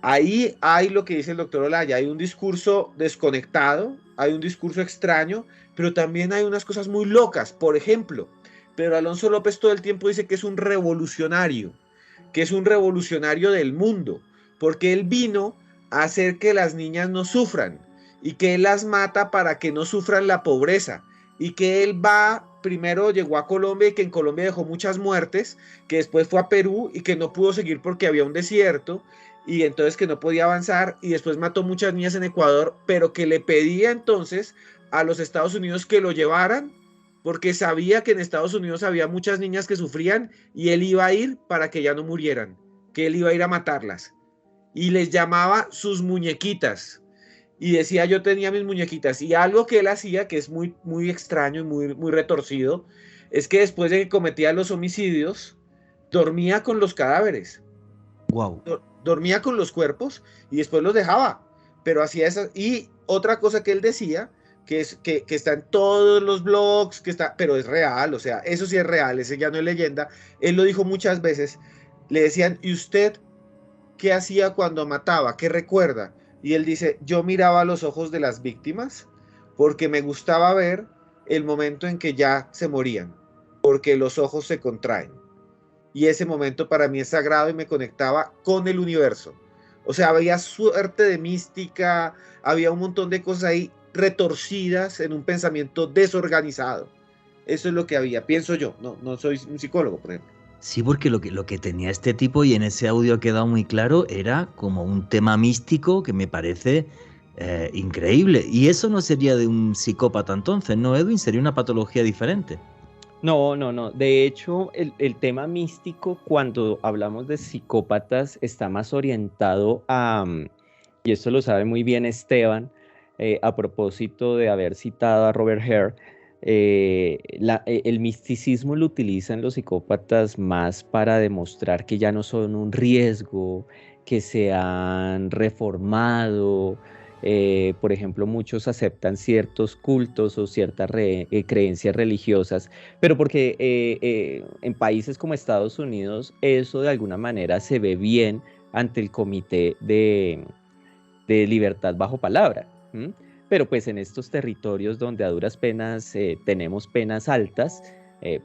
D: Ahí hay lo que dice el doctor Olaya, hay un discurso desconectado, hay un discurso extraño, pero también hay unas cosas muy locas. Por ejemplo, Pedro Alonso López todo el tiempo dice que es un revolucionario, que es un revolucionario del mundo, porque él vino a hacer que las niñas no sufran y que él las mata para que no sufran la pobreza y que él va, primero llegó a Colombia y que en Colombia dejó muchas muertes, que después fue a Perú y que no pudo seguir porque había un desierto y entonces que no podía avanzar y después mató muchas niñas en Ecuador, pero que le pedía entonces a los Estados Unidos que lo llevaran porque sabía que en Estados Unidos había muchas niñas que sufrían y él iba a ir para que ya no murieran, que él iba a ir a matarlas y les llamaba sus muñequitas y decía yo tenía mis muñequitas y algo que él hacía que es muy, muy extraño y muy, muy retorcido es que después de que cometía los homicidios dormía con los cadáveres.
A: Wow.
D: Dormía con los cuerpos y después los dejaba, pero hacía eso. Y otra cosa que él decía, que está en todos los blogs, pero es real, o sea, eso sí es real, ese ya no es leyenda, él lo dijo muchas veces, le decían, ¿y usted qué hacía cuando mataba? ¿Qué recuerda? Y él dice, yo miraba a los ojos de las víctimas porque me gustaba ver el momento en que ya se morían, porque los ojos se contraen. Y ese momento para mí es sagrado y me conectaba con el universo. O sea, había suerte de mística, había un montón de cosas ahí retorcidas en un pensamiento desorganizado. Eso es lo que había, pienso yo. No soy un psicólogo, por ejemplo.
A: Sí, porque lo que tenía este tipo, y en ese audio ha quedado muy claro, era como un tema místico que me parece increíble. Y eso no sería de un psicópata entonces, ¿no, Edwin? Sería una patología diferente.
C: No, no, no. De hecho, el tema místico, cuando hablamos de psicópatas, está más orientado a, y esto lo sabe muy bien Esteban, a propósito de haber citado a Robert Hare, el misticismo lo utilizan los psicópatas más para demostrar que ya no son un riesgo, que se han reformado. Por ejemplo, muchos aceptan ciertos cultos o ciertas creencias religiosas, pero porque en países como Estados Unidos eso de alguna manera se ve bien ante el Comité de Libertad bajo palabra. ¿M? Pero pues en estos territorios donde a duras penas tenemos penas altas,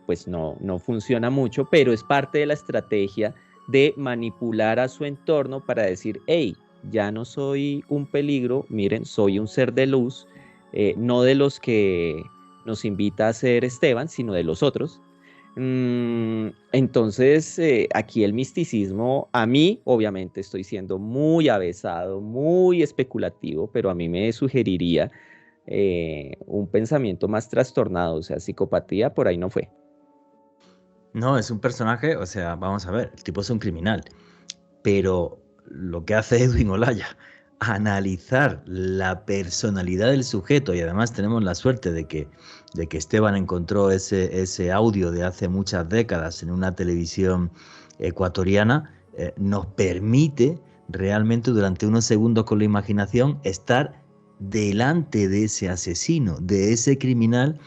C: pues no funciona mucho, pero es parte de la estrategia de manipular a su entorno para decir, hey, ya no soy un peligro, miren, soy un ser de luz, no de los que nos invita a ser Esteban, sino de los otros. Entonces, aquí el misticismo, a mí, obviamente estoy siendo muy avesado, muy especulativo, pero a mí me sugeriría un pensamiento más trastornado, o sea, psicopatía por ahí no fue.
A: No, es un personaje, o sea, vamos a ver, el tipo es un criminal, pero lo que hace Edwin Olaya, analizar la personalidad del sujeto, y además tenemos la suerte de que Esteban encontró ese audio de hace muchas décadas en una televisión ecuatoriana, nos permite realmente durante unos segundos con la imaginación estar delante de ese asesino, de ese criminal,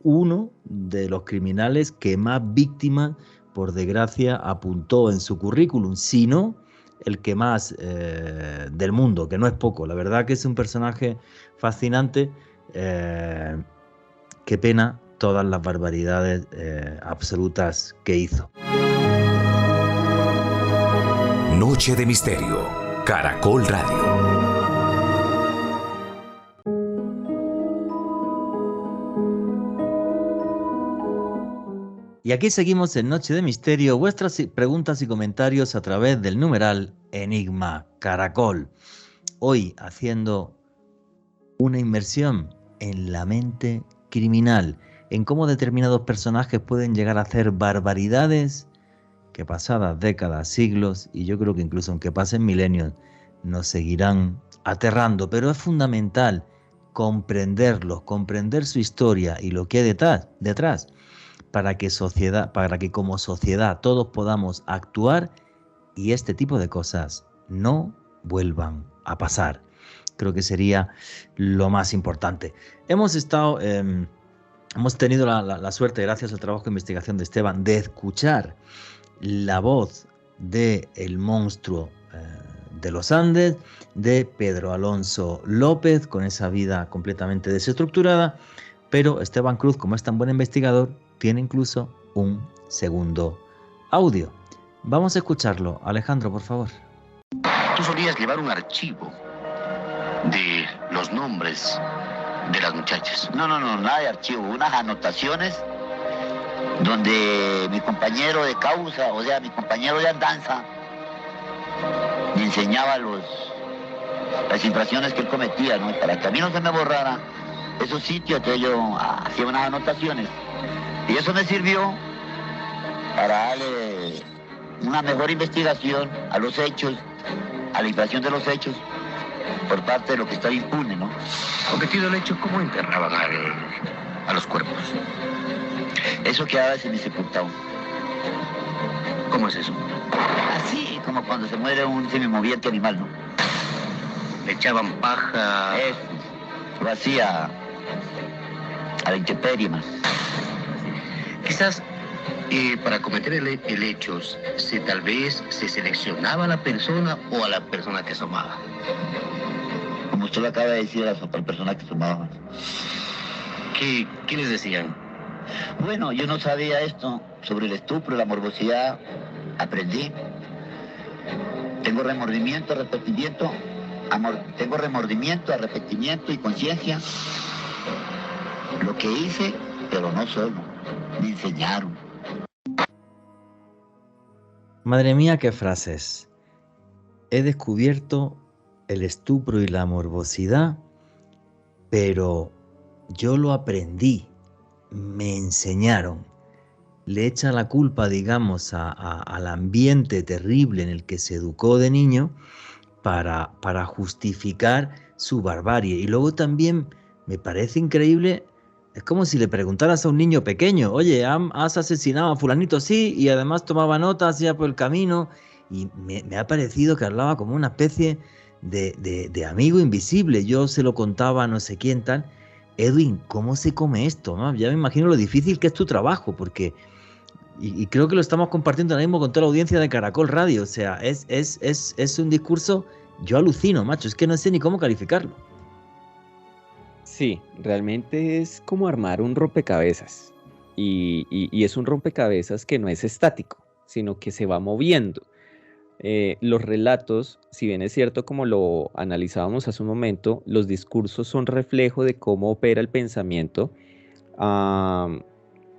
A: uno de los criminales que más víctimas, por desgracia, apuntó en su currículum, sino el que más del mundo, que no es poco. La verdad que es un personaje fascinante. Qué pena todas las barbaridades absolutas que hizo.
E: Noche de Misterio, Caracol Radio.
A: Y aquí seguimos en Noche de Misterio, vuestras preguntas y comentarios a través del numeral Enigma Caracol. Hoy haciendo una inmersión en la mente criminal, en cómo determinados personajes pueden llegar a hacer barbaridades que pasadas décadas, siglos, y yo creo que incluso aunque pasen milenios, nos seguirán aterrando. Pero es fundamental comprenderlos, comprender su historia y lo que hay detrás, para que como sociedad todos podamos actuar y este tipo de cosas no vuelvan a pasar. Creo que sería lo más importante. Hemos tenido la suerte, gracias al trabajo de investigación de Esteban, de escuchar la voz del monstruo de los Andes, de Pedro Alonso López, con esa vida completamente desestructurada, pero Esteban Cruz, como es tan buen investigador, tiene incluso un segundo audio. Vamos a escucharlo. Alejandro, por favor.
H: Tú solías llevar un archivo de los nombres de las muchachas.
G: No, nada de archivo, unas anotaciones donde mi compañero de causa, o sea, mi compañero de andanza, me enseñaba las infracciones que él cometía, ¿no? Para que a mí no se me borrara esos sitios, entonces yo hacía unas anotaciones. Y eso me sirvió para darle una mejor investigación a los hechos, a la infracción de los hechos, por parte de lo que estaba impune, ¿no?
H: Cometido el hecho, ¿cómo enterraban a los cuerpos?
G: Eso quedaba semisepultado.
H: ¿Cómo es eso?
G: Así como cuando se muere un semimoviente animal, ¿no?
H: Le echaban paja.
G: Eso, lo hacía a la intemperie más.
H: Quizás para cometer el hecho, tal vez se seleccionaba a la persona o a la persona que asomaba.
G: Como usted lo acaba de decir, a la persona que asomaba.
H: ¿Qué les decían?
G: Bueno, yo no sabía esto sobre el estupro, la morbosidad. Aprendí. Tengo remordimiento, arrepentimiento. Tengo remordimiento, arrepentimiento y conciencia. Lo que hice, pero no solo. Me enseñaron.
A: Madre mía, qué frases. He descubierto el estupro y la morbosidad, pero yo lo aprendí, me enseñaron. Le echa la culpa, digamos, al ambiente terrible en el que se educó de niño para justificar su barbarie. Y luego también me parece increíble. Es como si le preguntaras a un niño pequeño, oye, ¿has asesinado a fulanito? Sí, y además tomaba notas ya por el camino, y me ha parecido que hablaba como una especie de amigo invisible. Yo se lo contaba a no sé quién tal. Edwin, ¿cómo se come esto? ¿No? Ya me imagino lo difícil que es tu trabajo, porque, y creo que lo estamos compartiendo ahora mismo con toda la audiencia de Caracol Radio, o sea, es un discurso, yo alucino, macho, es que no sé ni cómo calificarlo.
C: Sí, realmente es como armar un rompecabezas y es un rompecabezas que no es estático, sino que se va moviendo. Los relatos, si bien es cierto como lo analizábamos hace un momento, los discursos son reflejo de cómo opera el pensamiento,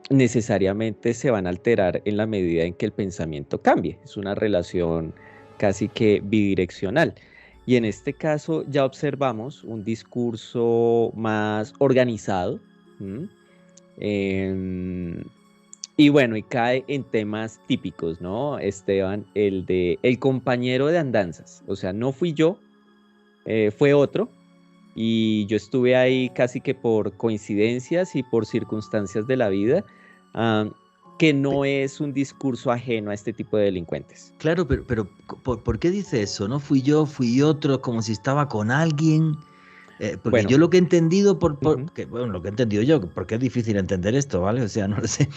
C: necesariamente se van a alterar en la medida en que el pensamiento cambie. Es una relación casi que bidireccional. Y en este caso ya observamos un discurso más organizado. Y bueno, y cae en temas típicos, ¿no, Esteban? El de el compañero de andanzas. O sea, no fui yo, fue otro. Y yo estuve ahí casi que por coincidencias y por circunstancias de la vida, que no es un discurso ajeno a este tipo de delincuentes.
A: Claro, pero ¿por qué dice eso? No fui yo, fui otro, como si estaba con alguien. Porque
C: Bueno,
A: yo lo que he entendido, lo que he entendido yo, porque es difícil entender esto, ¿vale? O sea, no lo sé.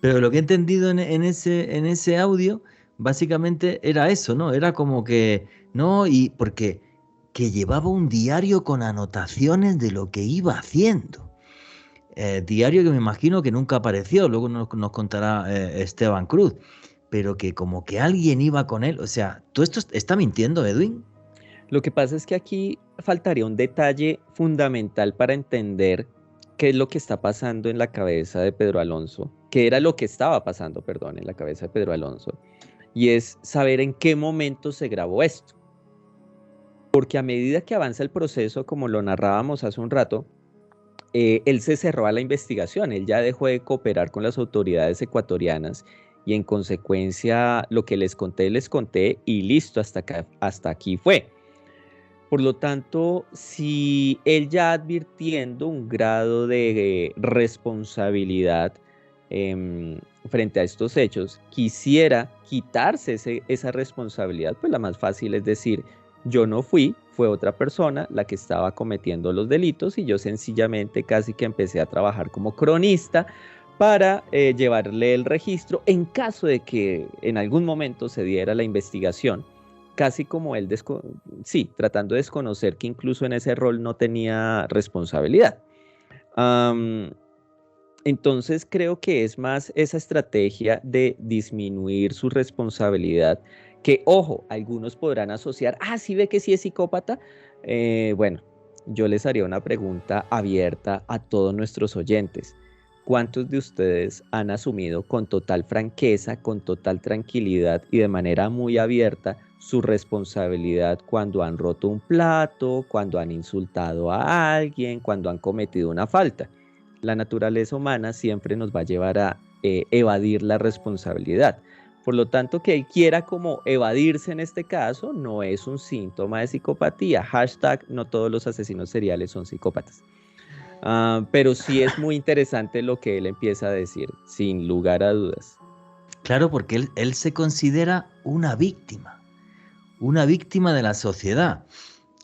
A: Pero lo que he entendido en ese audio, básicamente era eso, ¿no? Era como que, no, y porque que llevaba un diario con anotaciones de lo que iba haciendo. Diario que me imagino que nunca apareció, luego nos contará Esteban Cruz, pero que como que alguien iba con él. O sea, ¿tú esto está mintiendo, Edwin?
C: Lo que pasa es que aquí faltaría un detalle fundamental para entender qué es lo que está pasando en la cabeza de Pedro Alonso, qué era lo que estaba pasando, perdón, en la cabeza de Pedro Alonso, y es saber en qué momento se grabó esto. Porque a medida que avanza el proceso, como lo narrábamos hace un rato, él se cerró a la investigación, él ya dejó de cooperar con las autoridades ecuatorianas y en consecuencia lo que les conté y listo, hasta aquí fue. Por lo tanto, si él ya advirtiendo un grado de responsabilidad frente a estos hechos, quisiera quitarse esa responsabilidad, pues la más fácil es decir, yo no fui, fue otra persona la que estaba cometiendo los delitos y yo sencillamente casi que empecé a trabajar como cronista para llevarle el registro en caso de que en algún momento se diera la investigación, casi como él, tratando de desconocer que incluso en ese rol no tenía responsabilidad. Entonces creo que es más esa estrategia de disminuir su responsabilidad que, ojo, algunos podrán asociar, sí ve que sí es psicópata. Bueno, yo les haría una pregunta abierta a todos nuestros oyentes. ¿Cuántos de ustedes han asumido con total franqueza, con total tranquilidad y de manera muy abierta su responsabilidad cuando han roto un plato, cuando han insultado a alguien, cuando han cometido una falta? La naturaleza humana siempre nos va a llevar a evadir la responsabilidad. Por lo tanto, que él quiera como evadirse en este caso no es un síntoma de psicopatía. # no todos los asesinos seriales son psicópatas. Pero sí es muy interesante lo que él empieza a decir, sin lugar a dudas.
A: Claro, porque él se considera una víctima de la sociedad.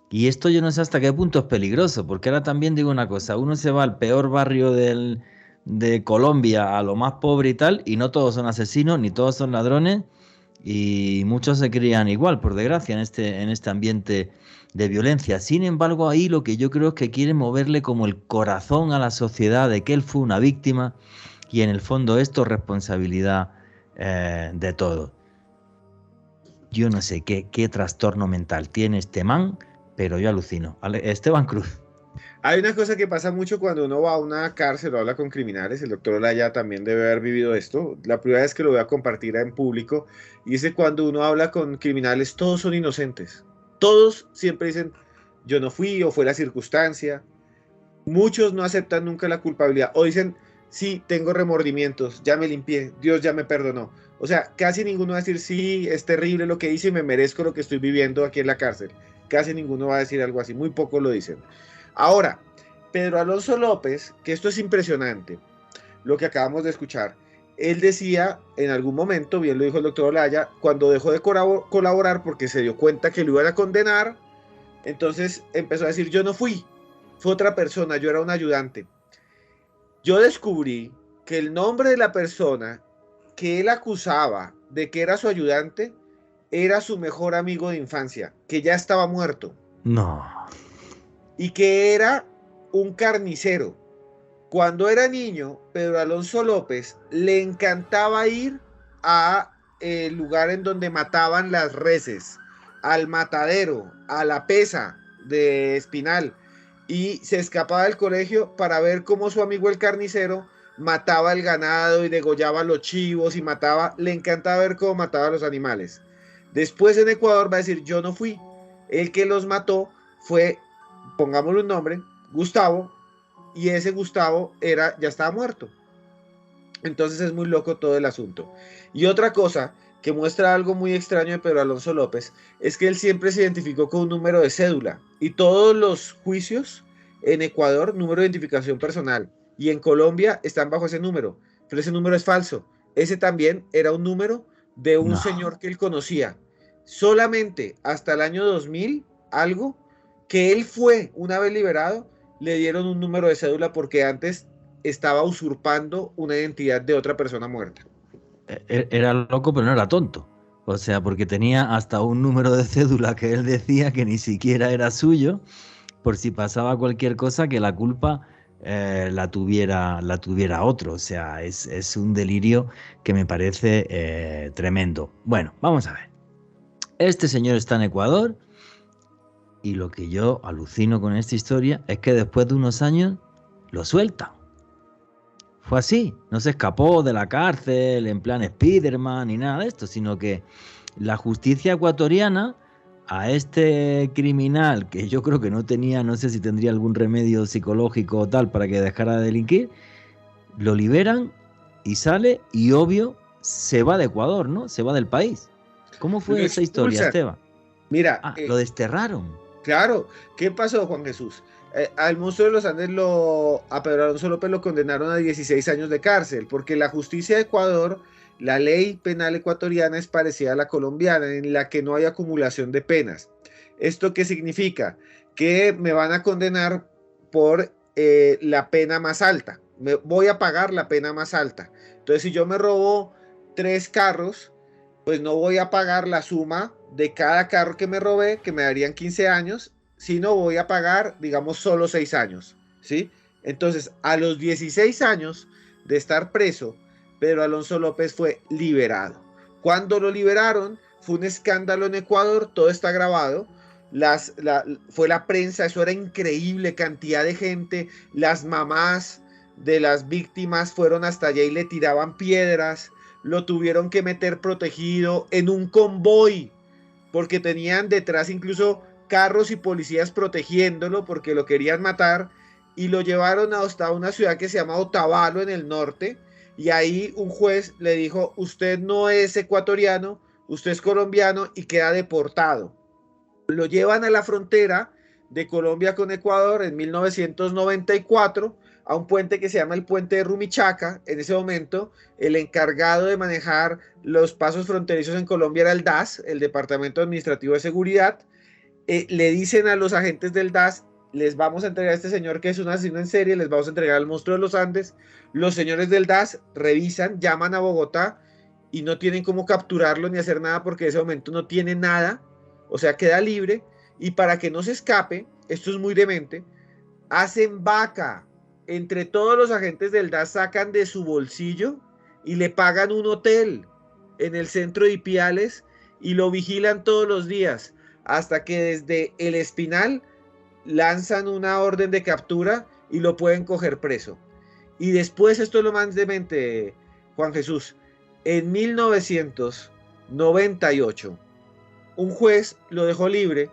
A: Y esto yo no sé hasta qué punto es peligroso, porque ahora también digo una cosa, uno se va al peor barrio de Colombia, a lo más pobre y tal, y no todos son asesinos, ni todos son ladrones, y muchos se crían igual, por desgracia, en este ambiente de violencia. Sin embargo, ahí lo que yo creo es que quieren moverle como el corazón a la sociedad de que él fue una víctima, y en el fondo esto es responsabilidad de todos. Yo no sé qué trastorno mental tiene este man, pero yo alucino. Esteban Cruz.
D: Hay una cosa que pasa mucho cuando uno va a una cárcel o habla con criminales, el doctor Olaya también debe haber vivido esto, la primera vez que lo voy a compartir en público, y dice cuando uno habla con criminales, todos son inocentes, todos siempre dicen, yo no fui o fue la circunstancia, muchos no aceptan nunca la culpabilidad, o dicen, sí, tengo remordimientos, ya me limpié, Dios ya me perdonó, o sea, casi ninguno va a decir, sí, es terrible lo que hice y me merezco lo que estoy viviendo aquí en la cárcel, casi ninguno va a decir algo así, muy pocos lo dicen. Ahora, Pedro Alonso López, que esto es impresionante, lo que acabamos de escuchar, él decía en algún momento, bien lo dijo el doctor Olaya, cuando dejó de colaborar porque se dio cuenta que lo iban a condenar, entonces empezó a decir, yo no fui, fue otra persona, yo era un ayudante. Yo descubrí que el nombre de la persona que él acusaba de que era su ayudante era su mejor amigo de infancia, que ya estaba muerto.
A: No.
D: Y que era un carnicero. Cuando era niño, Pedro Alonso López le encantaba ir a el lugar en donde mataban las reses, al matadero, a la pesa de Espinal, y se escapaba del colegio para ver cómo su amigo el carnicero mataba el ganado y degollaba los chivos y le encantaba ver cómo mataba a los animales. Después en Ecuador va a decir, yo no fui, El que los mató fue, pongámosle un nombre, Gustavo, y ese Gustavo ya estaba muerto. Entonces es muy loco todo el asunto. Y otra cosa que muestra algo muy extraño de Pedro Alonso López es que él siempre se identificó con un número de cédula, y todos los juicios en Ecuador, número de identificación personal, y en Colombia están bajo ese número, pero ese número es falso. Ese también era un número de un señor que él conocía. Solamente hasta el año 2000, algo, que él fue, una vez liberado, le dieron un número de cédula porque antes estaba usurpando una identidad de otra persona muerta.
A: Era loco, pero no era tonto. O sea, porque tenía hasta un número de cédula que él decía que ni siquiera era suyo, por si pasaba cualquier cosa, que la culpa la tuviera otro. O sea, es un delirio que me parece tremendo. Bueno, vamos a ver. Este señor está en Ecuador, y lo que yo alucino con esta historia es que después de unos años lo sueltan. Fue así, no se escapó de la cárcel en plan Spiderman ni nada de esto, sino que la justicia ecuatoriana a este criminal, que yo creo que no sé si tendría algún remedio psicológico o tal para que dejara de delinquir, lo liberan y sale, y obvio se va de Ecuador, ¿no? Se va del país. ¿Cómo fue esa historia, Esteban?
D: Mira,
A: lo desterraron.
D: Claro, ¿qué pasó, Juan Jesús? Al monstruo de los Andes, a Pedro Alonso López lo condenaron a 16 años de cárcel, porque la justicia de Ecuador, la ley penal ecuatoriana es parecida a la colombiana, en la que no hay acumulación de penas. ¿Esto qué significa? Que me van a condenar por la pena más alta. Voy a pagar la pena más alta. Entonces, si yo me robo 3 carros, pues no voy a pagar la suma de cada carro que me robé, que me darían 15 años, sino voy a pagar, digamos, solo 6 años, ¿sí? Entonces, a los 16 años de estar preso, Pedro Alonso López fue liberado. Cuando lo liberaron, fue un escándalo en Ecuador, todo está grabado, fue la prensa, eso era increíble, cantidad de gente, las mamás de las víctimas fueron hasta allá y le tiraban piedras, lo tuvieron que meter protegido en un convoy, porque tenían detrás incluso carros y policías protegiéndolo porque lo querían matar, y lo llevaron hasta una ciudad que se llama Otavalo en el norte, y ahí un juez le dijo: usted no es ecuatoriano, usted es colombiano, y queda deportado. Lo llevan a la frontera de Colombia con Ecuador en 1994 a un puente que se llama el puente de Rumichaca. En ese momento el encargado de manejar los pasos fronterizos en Colombia era el DAS, el Departamento Administrativo de Seguridad. Le dicen a los agentes del DAS: les vamos a entregar a este señor que es un asesino en serie, les vamos a entregar al monstruo de los Andes. Los señores del DAS revisan, llaman a Bogotá y no tienen cómo capturarlo ni hacer nada porque en ese momento no tiene nada, o sea, queda libre. Y para que no se escape, esto es muy demente, hacen vaca. Entre todos los agentes del DAS sacan de su bolsillo y le pagan un hotel en el centro de Ipiales y lo vigilan todos los días, hasta que desde el Espinal lanzan una orden de captura y lo pueden coger preso. Y después, esto es lo más demente, Juan Jesús, en 1998 un juez lo dejó libre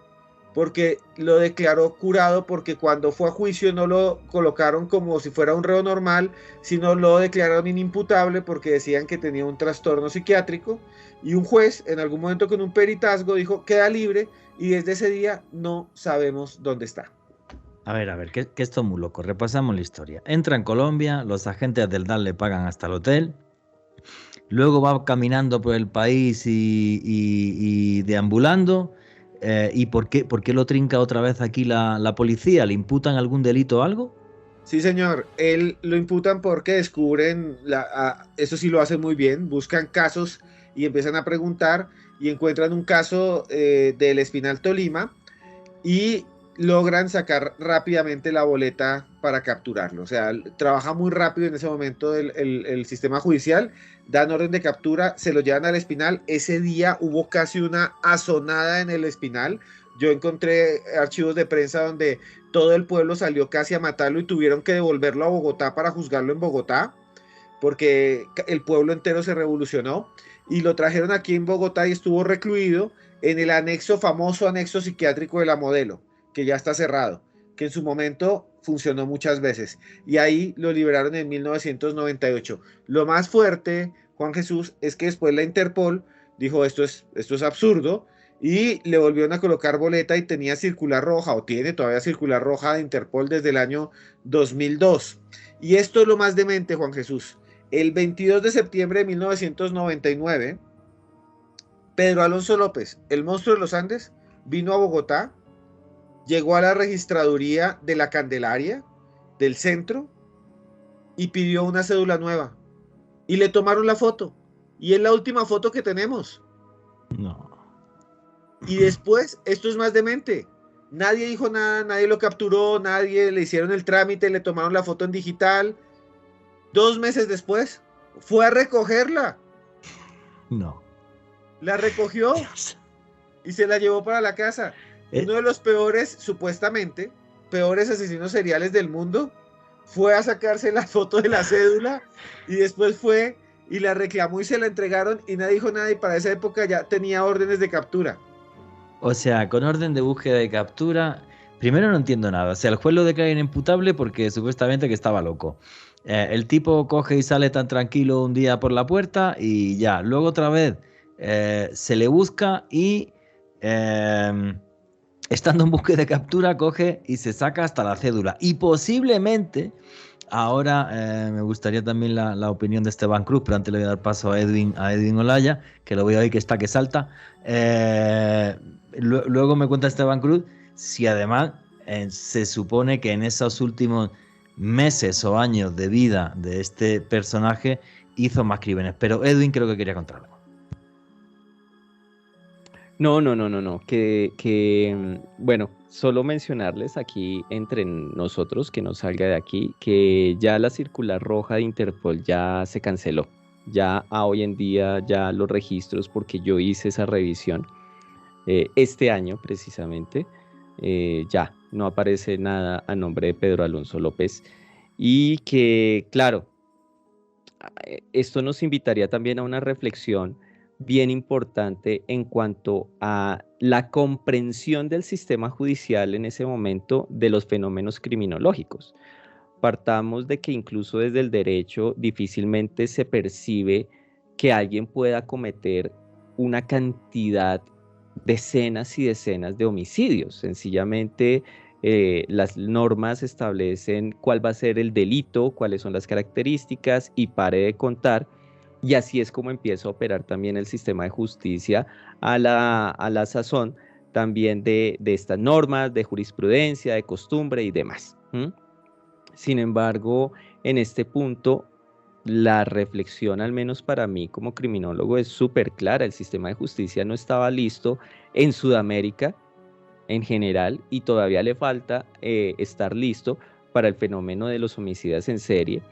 D: porque lo declaró curado, porque cuando fue a juicio no lo colocaron como si fuera un reo normal, sino lo declararon inimputable porque decían que tenía un trastorno psiquiátrico, y un juez en algún momento con un peritazgo dijo: queda libre, y desde ese día no sabemos dónde está.
A: A ver, que esto es muy loco. Repasamos la historia. Entra en Colombia, los agentes del DAS le pagan hasta el hotel, luego va caminando por el país y deambulando. ¿Y por qué lo trinca otra vez aquí la policía? ¿Le imputan algún delito o algo?
D: Sí, señor. Él lo imputan porque descubren, eso sí lo hacen muy bien, buscan casos y empiezan a preguntar y encuentran un caso del Espinal Tolima y logran sacar rápidamente la boleta para capturarlo. O sea, trabaja muy rápido en ese momento el sistema judicial, dan orden de captura, se lo llevan al Espinal. Ese día hubo casi una azonada en el Espinal. Yo encontré archivos de prensa donde todo el pueblo salió casi a matarlo y tuvieron que devolverlo a Bogotá para juzgarlo en Bogotá. porque el pueblo entero se revolucionó y lo trajeron aquí en Bogotá y estuvo recluido en el famoso anexo psiquiátrico de la Modelo, que ya está cerrado, que en su momento funcionó muchas veces, y ahí lo liberaron en 1998. Lo más fuerte, Juan Jesús, es que después la Interpol dijo esto es absurdo, y le volvieron a colocar boleta y tenía circular roja, o tiene todavía circular roja de Interpol desde el año 2002. Y esto es lo más demente, Juan Jesús. El 22 de septiembre de 1999, Pedro Alonso López, el monstruo de los Andes, vino a Bogotá, llegó a la registraduría de la Candelaria, del centro, y pidió una cédula nueva. Y le tomaron la foto. Y es la última foto que tenemos.
A: No.
D: Y después, esto es más demente. Nadie dijo nada, nadie lo capturó, nadie le hicieron el trámite, le tomaron la foto en digital. 2 meses después, fue a recogerla.
A: No.
D: La recogió y se la llevó para la casa. Uno de los peores, supuestamente, peores asesinos seriales del mundo, fue a sacarse la foto de la cédula y después fue y la reclamó y se la entregaron y nadie dijo nada, y para esa época ya tenía órdenes de captura.
A: O sea, con orden de búsqueda y captura, primero no entiendo nada. O sea, el juez lo declara inimputable porque supuestamente que estaba loco. El tipo coge y sale tan tranquilo un día por la puerta y ya. Luego otra vez se le busca y estando en búsqueda de captura coge y se saca hasta la cédula. Y posiblemente, ahora me gustaría también la opinión de Esteban Cruz, pero antes le voy a dar paso a Edwin Olaya, que lo veo ahí que está que salta. Luego me cuenta Esteban Cruz si además se supone que en esos últimos meses o años de vida de este personaje hizo más crímenes. Pero Edwin creo que quería contar algo.
C: No. Bueno, solo mencionarles aquí entre nosotros, que no salga de aquí, que ya la circular roja de Interpol ya se canceló. Ya hoy en día ya los registros, porque yo hice esa revisión este año precisamente, ya no aparece nada a nombre de Pedro Alonso López. Y que, claro, esto nos invitaría también a una reflexión bien importante en cuanto a la comprensión del sistema judicial en ese momento de los fenómenos criminológicos. Partamos de que incluso desde el derecho difícilmente se percibe que alguien pueda cometer una cantidad, decenas y decenas de homicidios. Sencillamente las normas establecen cuál va a ser el delito, cuáles son las características y pare de contar. Y así es como empieza a operar también el sistema de justicia a la sazón también de estas normas, de jurisprudencia, de costumbre y demás. Sin embargo, en este punto, la reflexión, al menos para mí como criminólogo, es súper clara. El sistema de justicia no estaba listo en Sudamérica en general y todavía le falta estar listo para el fenómeno de los homicidas en serie.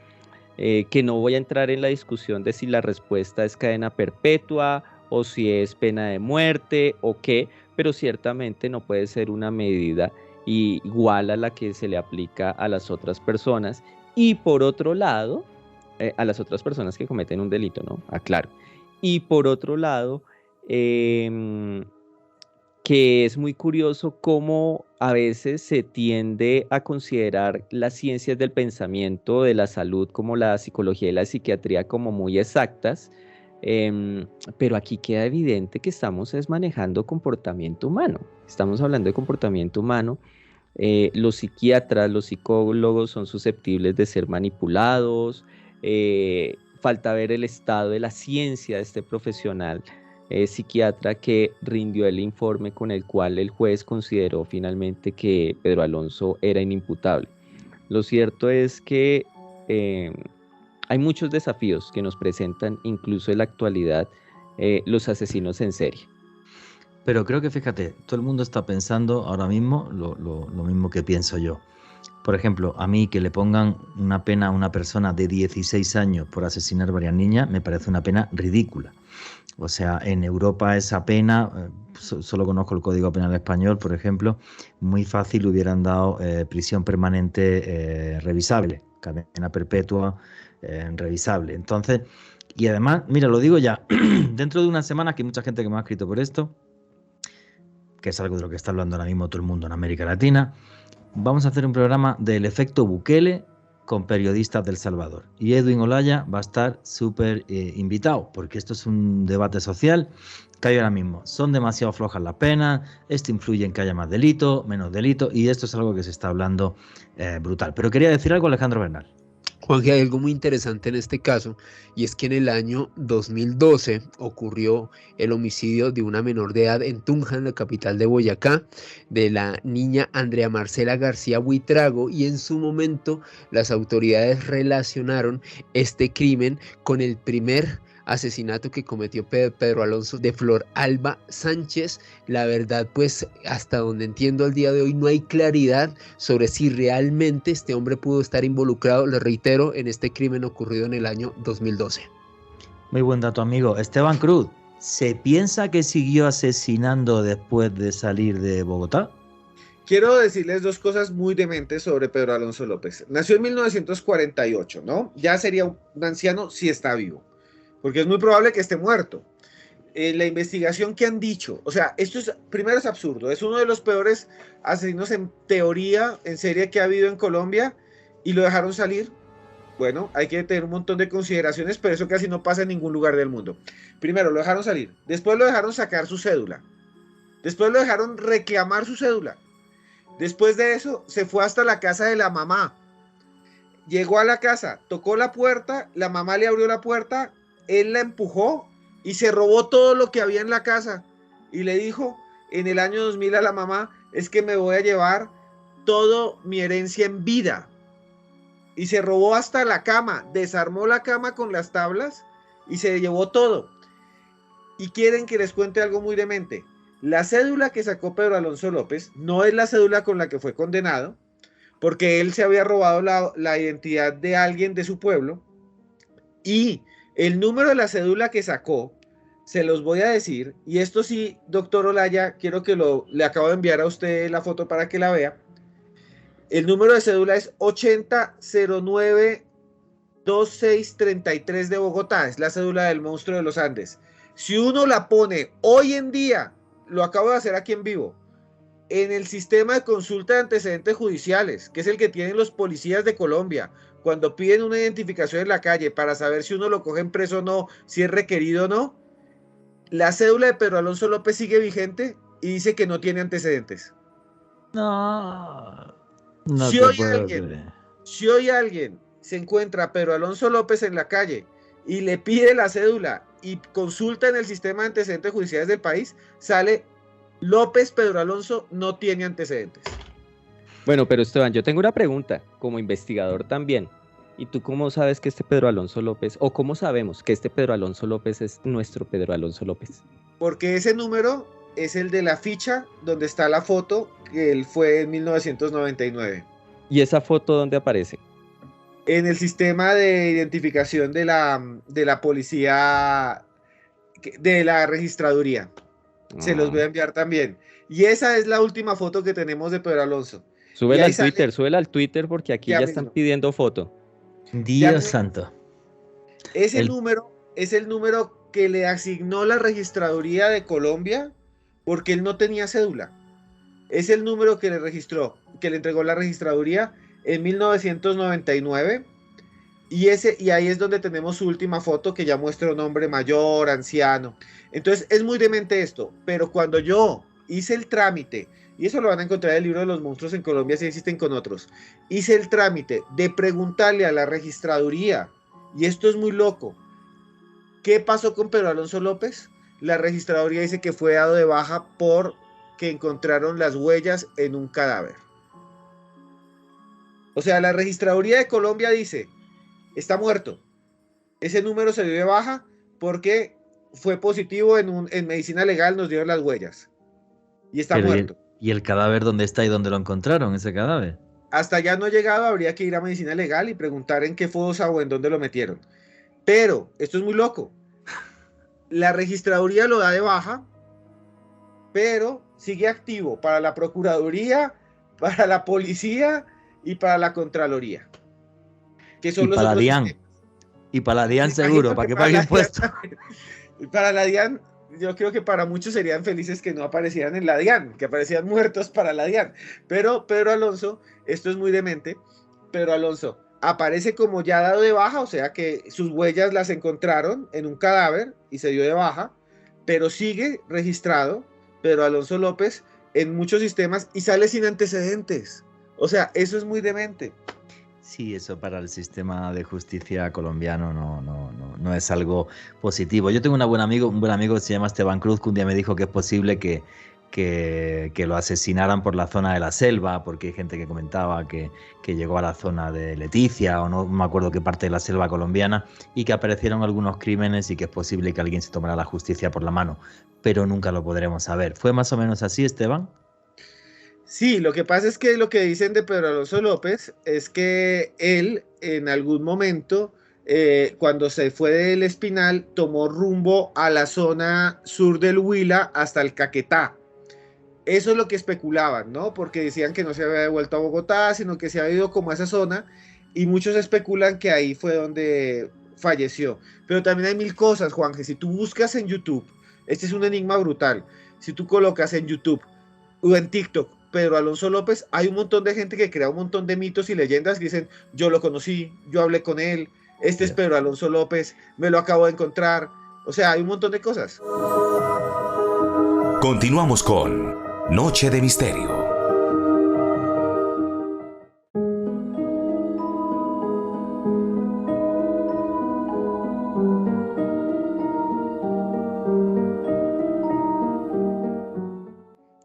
C: Que no voy a entrar en la discusión de si la respuesta es cadena perpetua o si es pena de muerte o qué, pero ciertamente no puede ser una medida igual a la que se le aplica a las otras personas y por otro lado, a las otras personas que cometen un delito, ¿no? Aclaro. Y por otro lado, que es muy curioso cómo a veces se tiende a considerar las ciencias del pensamiento, de la salud, como la psicología y la psiquiatría, como muy exactas, pero aquí queda evidente que estamos manejando comportamiento humano. Estamos hablando de comportamiento humano. Los psiquiatras, los psicólogos son susceptibles de ser manipulados. Falta ver el estado de la ciencia de este profesional psiquiatra que rindió el informe con el cual el juez consideró finalmente que Pedro Alonso era inimputable. Lo cierto es que hay muchos desafíos que nos presentan incluso en la actualidad los asesinos en serie.
A: Pero creo que, fíjate, todo el mundo está pensando ahora mismo lo mismo que pienso yo. Por ejemplo, a mí que le pongan una pena a una persona de 16 años por asesinar varias niñas me parece una pena ridícula. O sea, en Europa esa pena, solo conozco el Código Penal español, por ejemplo, muy fácil hubieran dado prisión permanente revisable. cadena perpetua, revisable. Entonces, y además, mira, lo digo ya, dentro de unas semanas, que hay mucha gente que me ha escrito por esto, que es algo de lo que está hablando ahora mismo todo el mundo en América Latina, vamos a hacer un programa del efecto Bukele con periodistas del Salvador. Y Edwin Olaya va a estar súper invitado, porque esto es un debate social que hay ahora mismo. Son demasiado flojas las penas, esto influye en que haya más delito, menos delito, y esto es algo que se está hablando brutal. Pero quería decir algo, Alejandro Bernal.
B: Juan, que hay algo muy interesante en este caso, y es que en el año 2012 ocurrió el homicidio de una menor de edad en Tunja, en la capital de Boyacá, de la niña Andrea Marcela García Buitrago, y en su momento las autoridades relacionaron este crimen con el primer asesinato que cometió Pedro Alonso de Flor Alba Sánchez. La verdad, pues hasta donde entiendo al día de hoy no hay claridad sobre si realmente este hombre pudo estar involucrado, le reitero, en este crimen ocurrido en el año 2012.
A: Muy buen dato, amigo. Esteban Cruz, ¿se piensa que siguió asesinando después de salir de Bogotá?
D: Quiero decirles dos cosas muy dementes sobre Pedro Alonso López. Nació en 1948, ¿no? Ya sería un anciano si está vivo, porque es muy probable que esté muerto. La investigación que han dicho, o sea, esto es, primero es absurdo, es uno de los peores asesinos en teoría, en serie que ha habido en Colombia, y lo dejaron salir. Bueno, hay que tener un montón de consideraciones, pero eso casi no pasa en ningún lugar del mundo. Primero lo dejaron salir, después lo dejaron sacar su cédula, después lo dejaron reclamar su cédula, después de eso se fue hasta la casa de la mamá, llegó a la casa, tocó la puerta, la mamá le abrió la puerta, él la empujó y se robó todo lo que había en la casa y le dijo en el año 2000 a la mamá, es que me voy a llevar toda mi herencia en vida, y se robó hasta la cama, desarmó la cama con las tablas y se llevó todo. Y quieren que les cuente algo muy demente. La cédula que sacó Pedro Alonso López no es la cédula con la que fue condenado, porque él se había robado la identidad de alguien de su pueblo, y el número de la cédula que sacó, se los voy a decir, y esto sí, doctor Olaya, quiero que le acabo de enviar a usted la foto para que la vea. El número de cédula es 80092633 de Bogotá, es la cédula del monstruo de los Andes. Si uno la pone hoy en día, lo acabo de hacer aquí en vivo, en el sistema de consulta de antecedentes judiciales, que es el que tienen los policías de Colombia, cuando piden una identificación en la calle para saber si uno lo cogen preso o no, si es requerido o no, la cédula de Pedro Alonso López sigue vigente y dice que no tiene antecedentes.
A: No
D: si hoy alguien se encuentra a Pedro Alonso López en la calle y le pide la cédula y consulta en el sistema de antecedentes judiciales del país, sale López Pedro Alonso no tiene antecedentes.
C: Bueno, pero Esteban, yo tengo una pregunta como investigador también. ¿Y tú cómo sabes que este Pedro Alonso López, o cómo sabemos que este Pedro Alonso López es nuestro Pedro Alonso López?
D: Porque ese número es el de la ficha donde está la foto que él fue en 1999.
C: ¿Y esa foto dónde aparece?
D: En el sistema de identificación de la policía, de la registraduría. Se los voy a enviar también. Y esa es la última foto que tenemos de Pedro Alonso.
C: Súbela al Twitter porque aquí ya están pidiendo foto.
A: Dios santo.
D: Ese número es el número que le asignó la registraduría de Colombia porque él no tenía cédula. Es el número que le registró, que le entregó la registraduría en 1999. Y ahí es donde tenemos su última foto, que ya muestra un hombre mayor, anciano. Entonces es muy demente esto, pero cuando yo hice el trámite, y eso lo van a encontrar en el libro de los monstruos en Colombia, si existen con otros, hice el trámite de preguntarle a la registraduría, y esto es muy loco, ¿qué pasó con Pedro Alonso López? La registraduría dice que fue dado de baja porque encontraron las huellas en un cadáver. O sea, la registraduría de Colombia dice, está muerto. Ese número se dio de baja porque fue positivo en medicina legal, nos dieron las huellas. Y está muerto.
A: ¿Y el cadáver dónde está y dónde lo encontraron, ese cadáver?
D: Hasta allá no ha llegado, habría que ir a medicina legal y preguntar en qué fosa o en dónde lo metieron. Pero, esto es muy loco. La registraduría lo da de baja, pero sigue activo para la Procuraduría, para la Policía y para la Contraloría. que son
A: Y
D: los
A: para la
D: otros
A: DIAN.
D: sistemas.
A: Y para la DIAN
D: Me
A: seguro,
D: imagino
A: para que
D: para
A: pague
D: la
A: impuestos.
D: DIAN, para la DIAN, yo creo que para muchos serían felices que no aparecieran en la DIAN, que aparecieran muertos para la DIAN. Pero Pedro Alonso, esto es muy demente, Pedro Alonso aparece como ya dado de baja, o sea que sus huellas las encontraron en un cadáver y se dio de baja, pero sigue registrado Pedro Alonso López en muchos sistemas y sale sin antecedentes. O sea, eso es muy demente.
A: Sí, eso para el sistema de justicia colombiano no es algo positivo. Yo tengo un buen amigo que se llama Esteban Cruz, que un día me dijo que es posible que lo asesinaran por la zona de la selva, porque hay gente que comentaba que llegó a la zona de Leticia o no me acuerdo qué parte de la selva colombiana y que aparecieron algunos crímenes y que es posible que alguien se tomara la justicia por la mano, pero nunca lo podremos saber. ¿Fue más o menos así, Esteban?
D: Sí, lo que pasa es que lo que dicen de Pedro Alonso López es que él en algún momento, cuando se fue del Espinal, tomó rumbo a la zona sur del Huila hasta el Caquetá. Eso es lo que especulaban, ¿no? Porque decían que no se había devuelto a Bogotá, sino que se había ido como a esa zona y muchos especulan que ahí fue donde falleció. Pero también hay mil cosas, Juanje. Si tú buscas en YouTube, este es un enigma brutal. Si tú colocas en YouTube o en TikTok Pedro Alonso López, hay un montón de gente que crea un montón de mitos y leyendas que dicen, yo lo conocí, yo hablé con él, este es Pedro Alonso López, me lo acabo de encontrar. O sea, hay un montón de cosas.
E: Continuamos con Noche de Misterio.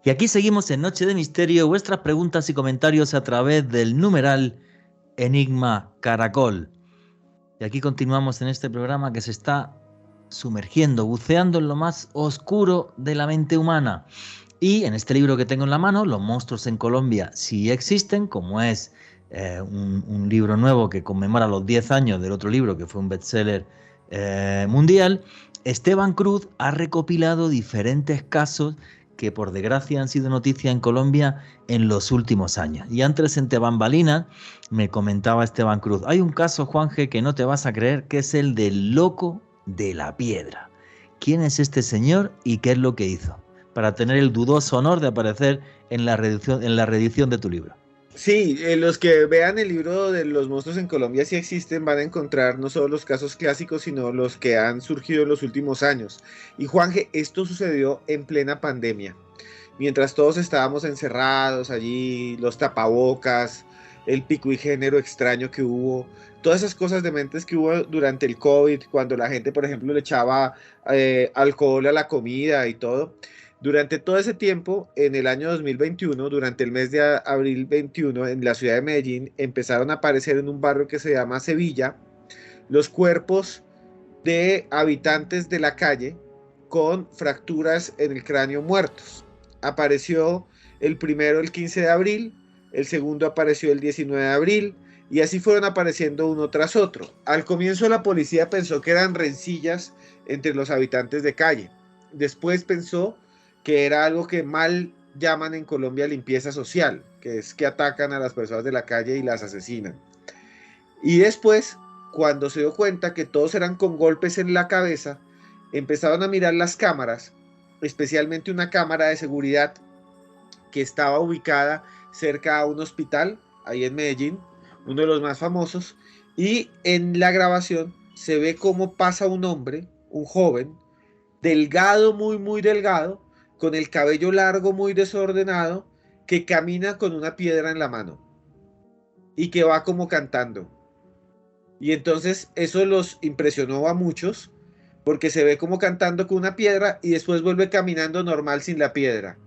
A: Y aquí seguimos en Noche de Misterio, vuestras preguntas y comentarios a través del numeral Enigma Caracol. Y aquí continuamos en este programa que se está sumergiendo, buceando en lo más oscuro de la mente humana. Y en este libro que tengo en la mano, Los monstruos en Colombia sí existen, como es un libro nuevo que conmemora los 10 años del otro libro que fue un bestseller mundial, Esteban Cruz ha recopilado diferentes casos que por desgracia han sido noticia en Colombia en los últimos años. Y antes entre bambalinas me comentaba Esteban Cruz, hay un caso, Juanje, que no te vas a creer, que es el del loco de la piedra. ¿Quién es este señor y qué es lo que hizo? Para tener el dudoso honor de aparecer en la reedición de tu libro.
D: Sí, los que vean el libro de Los monstruos en Colombia sí existen, van a encontrar no solo los casos clásicos, sino los que han surgido en los últimos años. Y Juanje, esto sucedió en plena pandemia. Mientras todos estábamos encerrados allí, los tapabocas, el pico y género extraño que hubo, todas esas cosas dementes que hubo durante el COVID, cuando la gente, por ejemplo, le echaba alcohol a la comida y todo. Durante todo ese tiempo, en el año 2021, durante el mes de abril 21, en la ciudad de Medellín, empezaron a aparecer en un barrio que se llama Sevilla, los cuerpos de habitantes de la calle con fracturas en el cráneo muertos. Apareció el primero el 15 de abril, el segundo apareció el 19 de abril, y así fueron apareciendo uno tras otro. Al comienzo la policía pensó que eran rencillas entre los habitantes de calle. Después pensó que era algo que mal llaman en Colombia limpieza social, que es que atacan a las personas de la calle y las asesinan. Y después, cuando se dio cuenta que todos eran con golpes en la cabeza, empezaron a mirar las cámaras, especialmente una cámara de seguridad que estaba ubicada cerca a un hospital, ahí en Medellín, uno de los más famosos, y en la grabación se ve cómo pasa un hombre, un joven, delgado, muy delgado, con el cabello largo, muy desordenado, que camina con una piedra en la mano y que va como cantando. Y entonces eso los impresionó a muchos, porque se ve como cantando con una piedra y después vuelve caminando normal sin la piedra.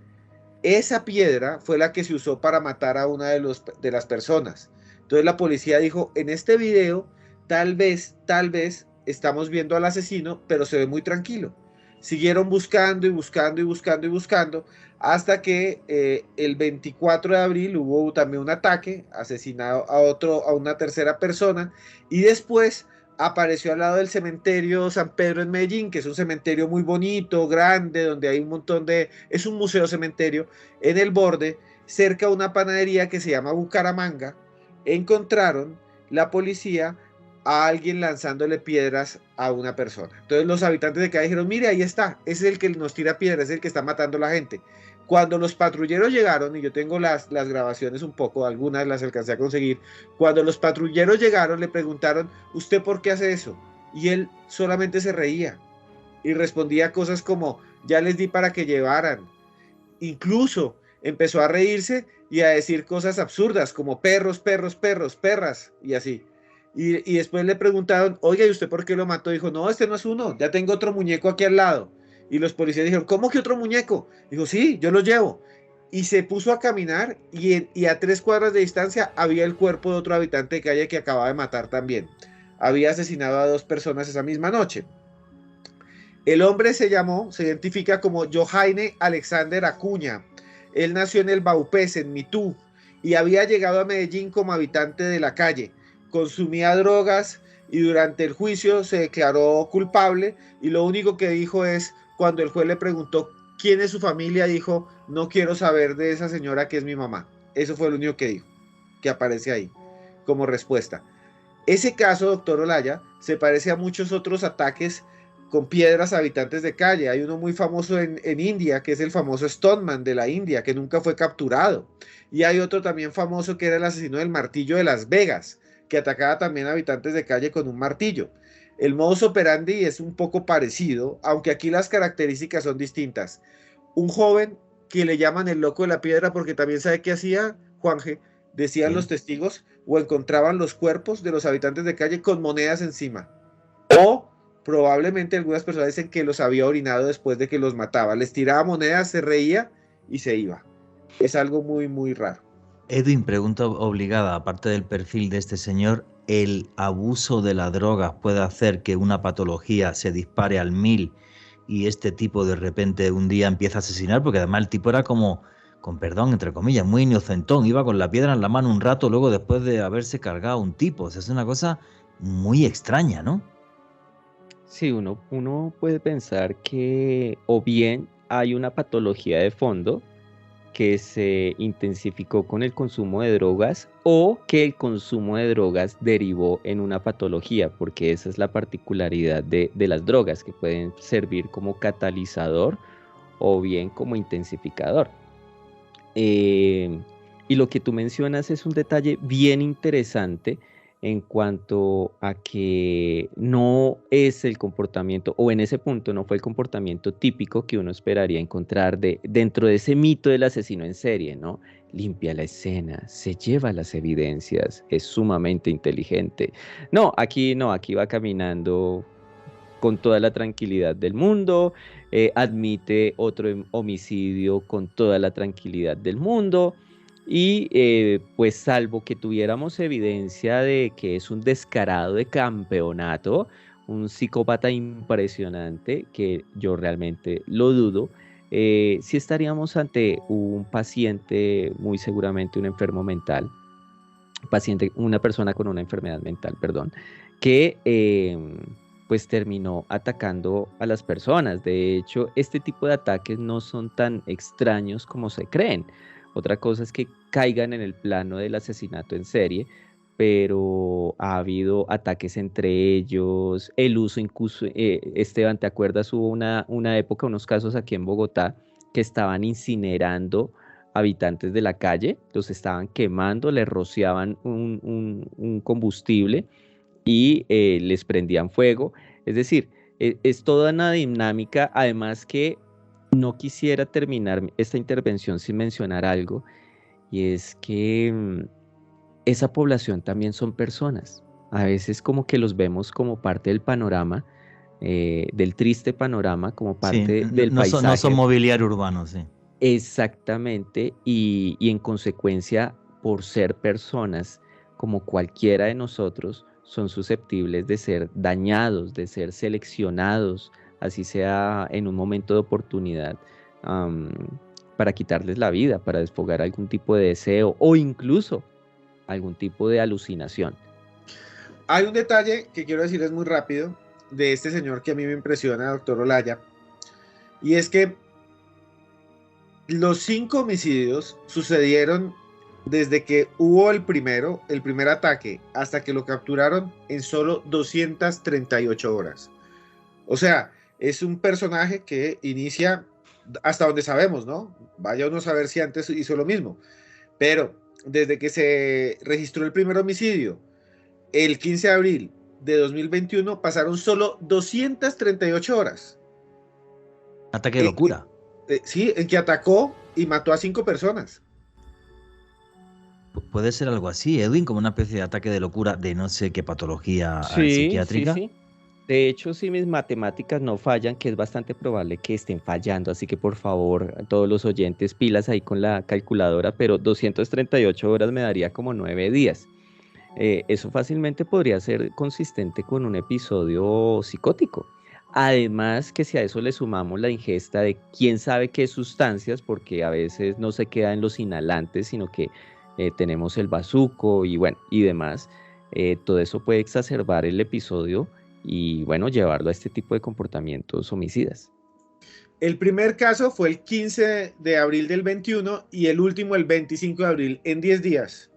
D: Esa piedra fue la que se usó para matar a una de las personas. Entonces la policía dijo, en este video tal vez estamos viendo al asesino, pero se ve muy tranquilo. Siguieron buscando y buscando y buscando y buscando hasta que el 24 de abril hubo también un ataque, asesinado a una tercera persona, y después apareció al lado del cementerio San Pedro en Medellín, que es un cementerio muy bonito, grande, donde hay un montón es un museo cementerio. En el borde, cerca de una panadería que se llama Bucaramanga, encontraron la policía a alguien lanzándole piedras a una persona. Entonces los habitantes de calle dijeron, mire, ahí está, ese es el que nos tira piedras, es el que está matando a la gente. Cuando los patrulleros llegaron, y yo tengo las grabaciones un poco, algunas las alcancé a conseguir, cuando los patrulleros llegaron le preguntaron, ¿usted por qué hace eso? Y él solamente se reía y respondía cosas como, ya les di para que llevaran. Incluso empezó a reírse y a decir cosas absurdas como perros, perros, perros, perras y así. Y después le preguntaron, oiga, ¿y usted por qué lo mató? Dijo, no, este no es uno, ya tengo otro muñeco aquí al lado. Y los policías dijeron, ¿cómo que otro muñeco? Dijo, sí, yo lo llevo. Y se puso a caminar y a 3 cuadras de distancia había el cuerpo de otro habitante de calle que acababa de matar también. Había asesinado a 2 personas esa misma noche. El hombre se identifica como Johaine Alexander Acuña. Él nació en el Baupés, en Mitú, y había llegado a Medellín como habitante de la calle. Consumía drogas y durante el juicio se declaró culpable y lo único que dijo es, cuando el juez le preguntó quién es su familia, dijo, no quiero saber de esa señora que es mi mamá. Eso fue lo único que dijo, que aparece ahí como respuesta. Ese caso, doctor Olaya, se parece a muchos otros ataques con piedras a habitantes de calle. Hay uno muy famoso en India, que es el famoso Stoneman de la India, que nunca fue capturado. Y hay otro también famoso que era el asesino del martillo de Las Vegas, que atacaba también a habitantes de calle con un martillo. El modus operandi es un poco parecido, aunque aquí las características son distintas. Un joven que le llaman el loco de la piedra porque también sabe qué hacía, Juanje, decían los testigos, o encontraban los cuerpos de los habitantes de calle con monedas encima. O probablemente algunas personas dicen que los había orinado después de que los mataba. Les tiraba monedas, se reía y se iba. Es algo muy, muy raro.
A: Edwin, pregunta obligada, aparte del perfil de este señor, ¿el abuso de las drogas puede hacer que una patología se dispare al 1000 y este tipo de repente un día empieza a asesinar? Porque además el tipo era como, con perdón, entre comillas, muy inocentón, iba con la piedra en la mano un rato, luego después de haberse cargado a un tipo. O sea, es una cosa muy extraña, ¿no?
C: Sí, uno puede pensar que o bien hay una patología de fondo que se intensificó con el consumo de drogas o que el consumo de drogas derivó en una patología, porque esa es la particularidad de las drogas, que pueden servir como catalizador o bien como intensificador. Y lo que tú mencionas es un detalle bien interesante en cuanto a que no es el comportamiento, o en ese punto no fue el comportamiento típico que uno esperaría encontrar dentro de ese mito del asesino en serie, ¿no? Limpia la escena, se lleva las evidencias, es sumamente inteligente. Aquí va caminando con toda la tranquilidad del mundo, admite otro homicidio con toda la tranquilidad del mundo. Y pues salvo que tuviéramos evidencia de que es un descarado de campeonato, un psicópata impresionante, que yo realmente lo dudo, sí estaríamos ante un paciente, muy seguramente un enfermo mental, una persona con una enfermedad mental, perdón, que pues terminó atacando a las personas. De hecho, este tipo de ataques no son tan extraños como se creen. Otra cosa es que caigan en el plano del asesinato en serie, pero ha habido ataques entre ellos, el uso incluso, Esteban, ¿te acuerdas? Hubo una época, unos casos aquí en Bogotá, que estaban incinerando habitantes de la calle, los estaban quemando, les rociaban un combustible y les prendían fuego. Es decir, es toda una dinámica, además que no quisiera terminar esta intervención sin mencionar algo, y es que esa población también son personas. A veces como que los vemos como parte del panorama, del triste panorama, como parte del paisaje.
A: No son mobiliario urbano, sí.
C: Exactamente, y en consecuencia, por ser personas como cualquiera de nosotros, son susceptibles de ser dañados, de ser seleccionados, así sea en un momento de oportunidad, para quitarles la vida, para desfogar algún tipo de deseo o incluso algún tipo de alucinación.
D: Hay un detalle que quiero decirles muy rápido de este señor que a mí me impresiona, doctor Olaya, y es que los 5 homicidios sucedieron desde que hubo el primer ataque, hasta que lo capturaron en solo 238 horas. O sea, es un personaje que inicia, hasta donde sabemos, ¿no? Vaya uno a saber si antes hizo lo mismo. Pero desde que se registró el primer homicidio, el 15 de abril de 2021, pasaron solo 238 horas.
A: Ataque de locura.
D: Sí, en que atacó y mató a 5 personas.
A: Puede ser algo así, Edwin, como una especie de ataque de locura de no sé qué patología psiquiátrica.
C: Sí. De hecho, si mis matemáticas no fallan, que es bastante probable que estén fallando, así que por favor, a todos los oyentes, pilas ahí con la calculadora, pero 238 horas me daría como 9 días. Eso fácilmente podría ser consistente con un episodio psicótico. Además que si a eso le sumamos la ingesta de quién sabe qué sustancias, porque a veces no se queda en los inhalantes, sino que tenemos el bazuco y bueno, y demás, todo eso puede exacerbar el episodio y bueno, llevarlo a este tipo de comportamientos homicidas.
D: El primer caso fue el 15 de abril del 21 y el último el 25 de abril, en 10 días.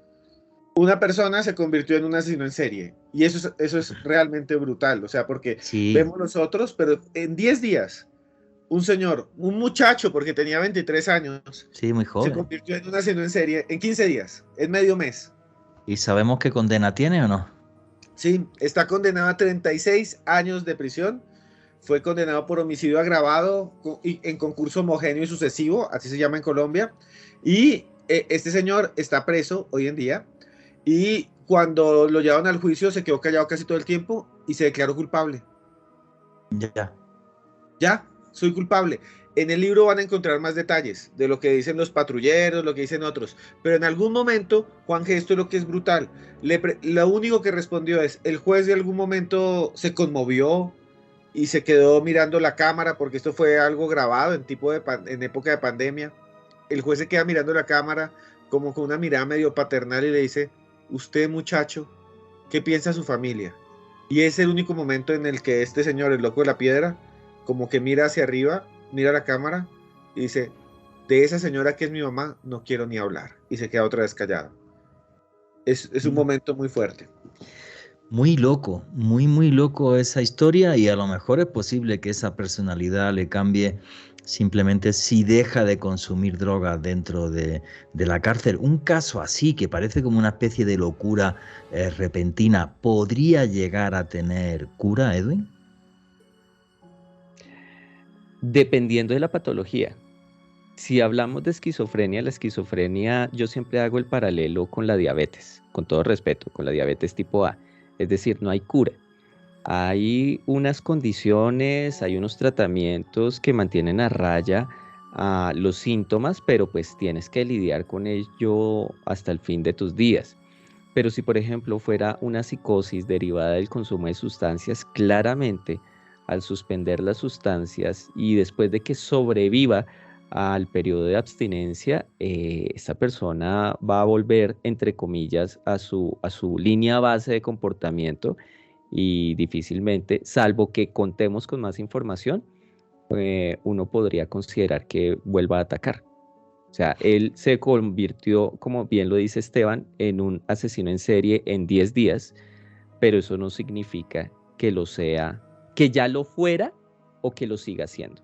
D: Una persona se convirtió en un asesino en serie y eso es realmente brutal, o sea, porque vemos nosotros, pero en 10 días, un señor, un muchacho, porque tenía 23 años,
A: sí, muy joven,
D: se convirtió en un asesino en serie en 15 días, en medio mes.
A: ¿Y sabemos qué condena tiene o no?
D: Sí, está condenado a 36 años de prisión. Fue condenado por homicidio agravado en concurso homogéneo y sucesivo, así se llama en Colombia. Y este señor está preso hoy en día. Y cuando lo llevaron al juicio se quedó callado casi todo el tiempo y se declaró culpable. Ya, soy culpable. En el libro van a encontrar más detalles de lo que dicen los patrulleros, lo que dicen otros. Pero en algún momento, Juan G, esto es lo que es brutal. Lo único que respondió es, el juez de algún momento se conmovió y se quedó mirando la cámara, porque esto fue algo grabado en época de pandemia. El juez se queda mirando la cámara como con una mirada medio paternal y le dice, usted muchacho, ¿qué piensa su familia? Y es el único momento en el que este señor, el loco de la piedra, como que mira hacia arriba, mira la cámara y dice, de esa señora que es mi mamá no quiero ni hablar, y se queda otra vez callado. Es un momento muy fuerte.
A: Muy loco, muy loco esa historia, y a lo mejor es posible que esa personalidad le cambie simplemente si deja de consumir drogas dentro de la cárcel. Un caso así, que parece como una especie de locura repentina, ¿podría llegar a tener cura, Edwin?
C: Dependiendo de la patología. Si hablamos de esquizofrenia, la esquizofrenia, yo siempre hago el paralelo con la diabetes, con todo respeto, con la diabetes tipo A. Es decir, no hay cura. Hay unas condiciones, hay unos tratamientos que mantienen a raya los síntomas, pero pues tienes que lidiar con ello hasta el fin de tus días. Pero si, por ejemplo, fuera una psicosis derivada del consumo de sustancias, claramente al suspender las sustancias y después de que sobreviva al periodo de abstinencia, esta persona va a volver, entre comillas, a su línea base de comportamiento y difícilmente, salvo que contemos con más información, uno podría considerar que vuelva a atacar. O sea, él se convirtió, como bien lo dice Esteban, en un asesino en serie en 10 días, pero eso no significa que lo sea, que ya lo fuera o que lo siga siendo.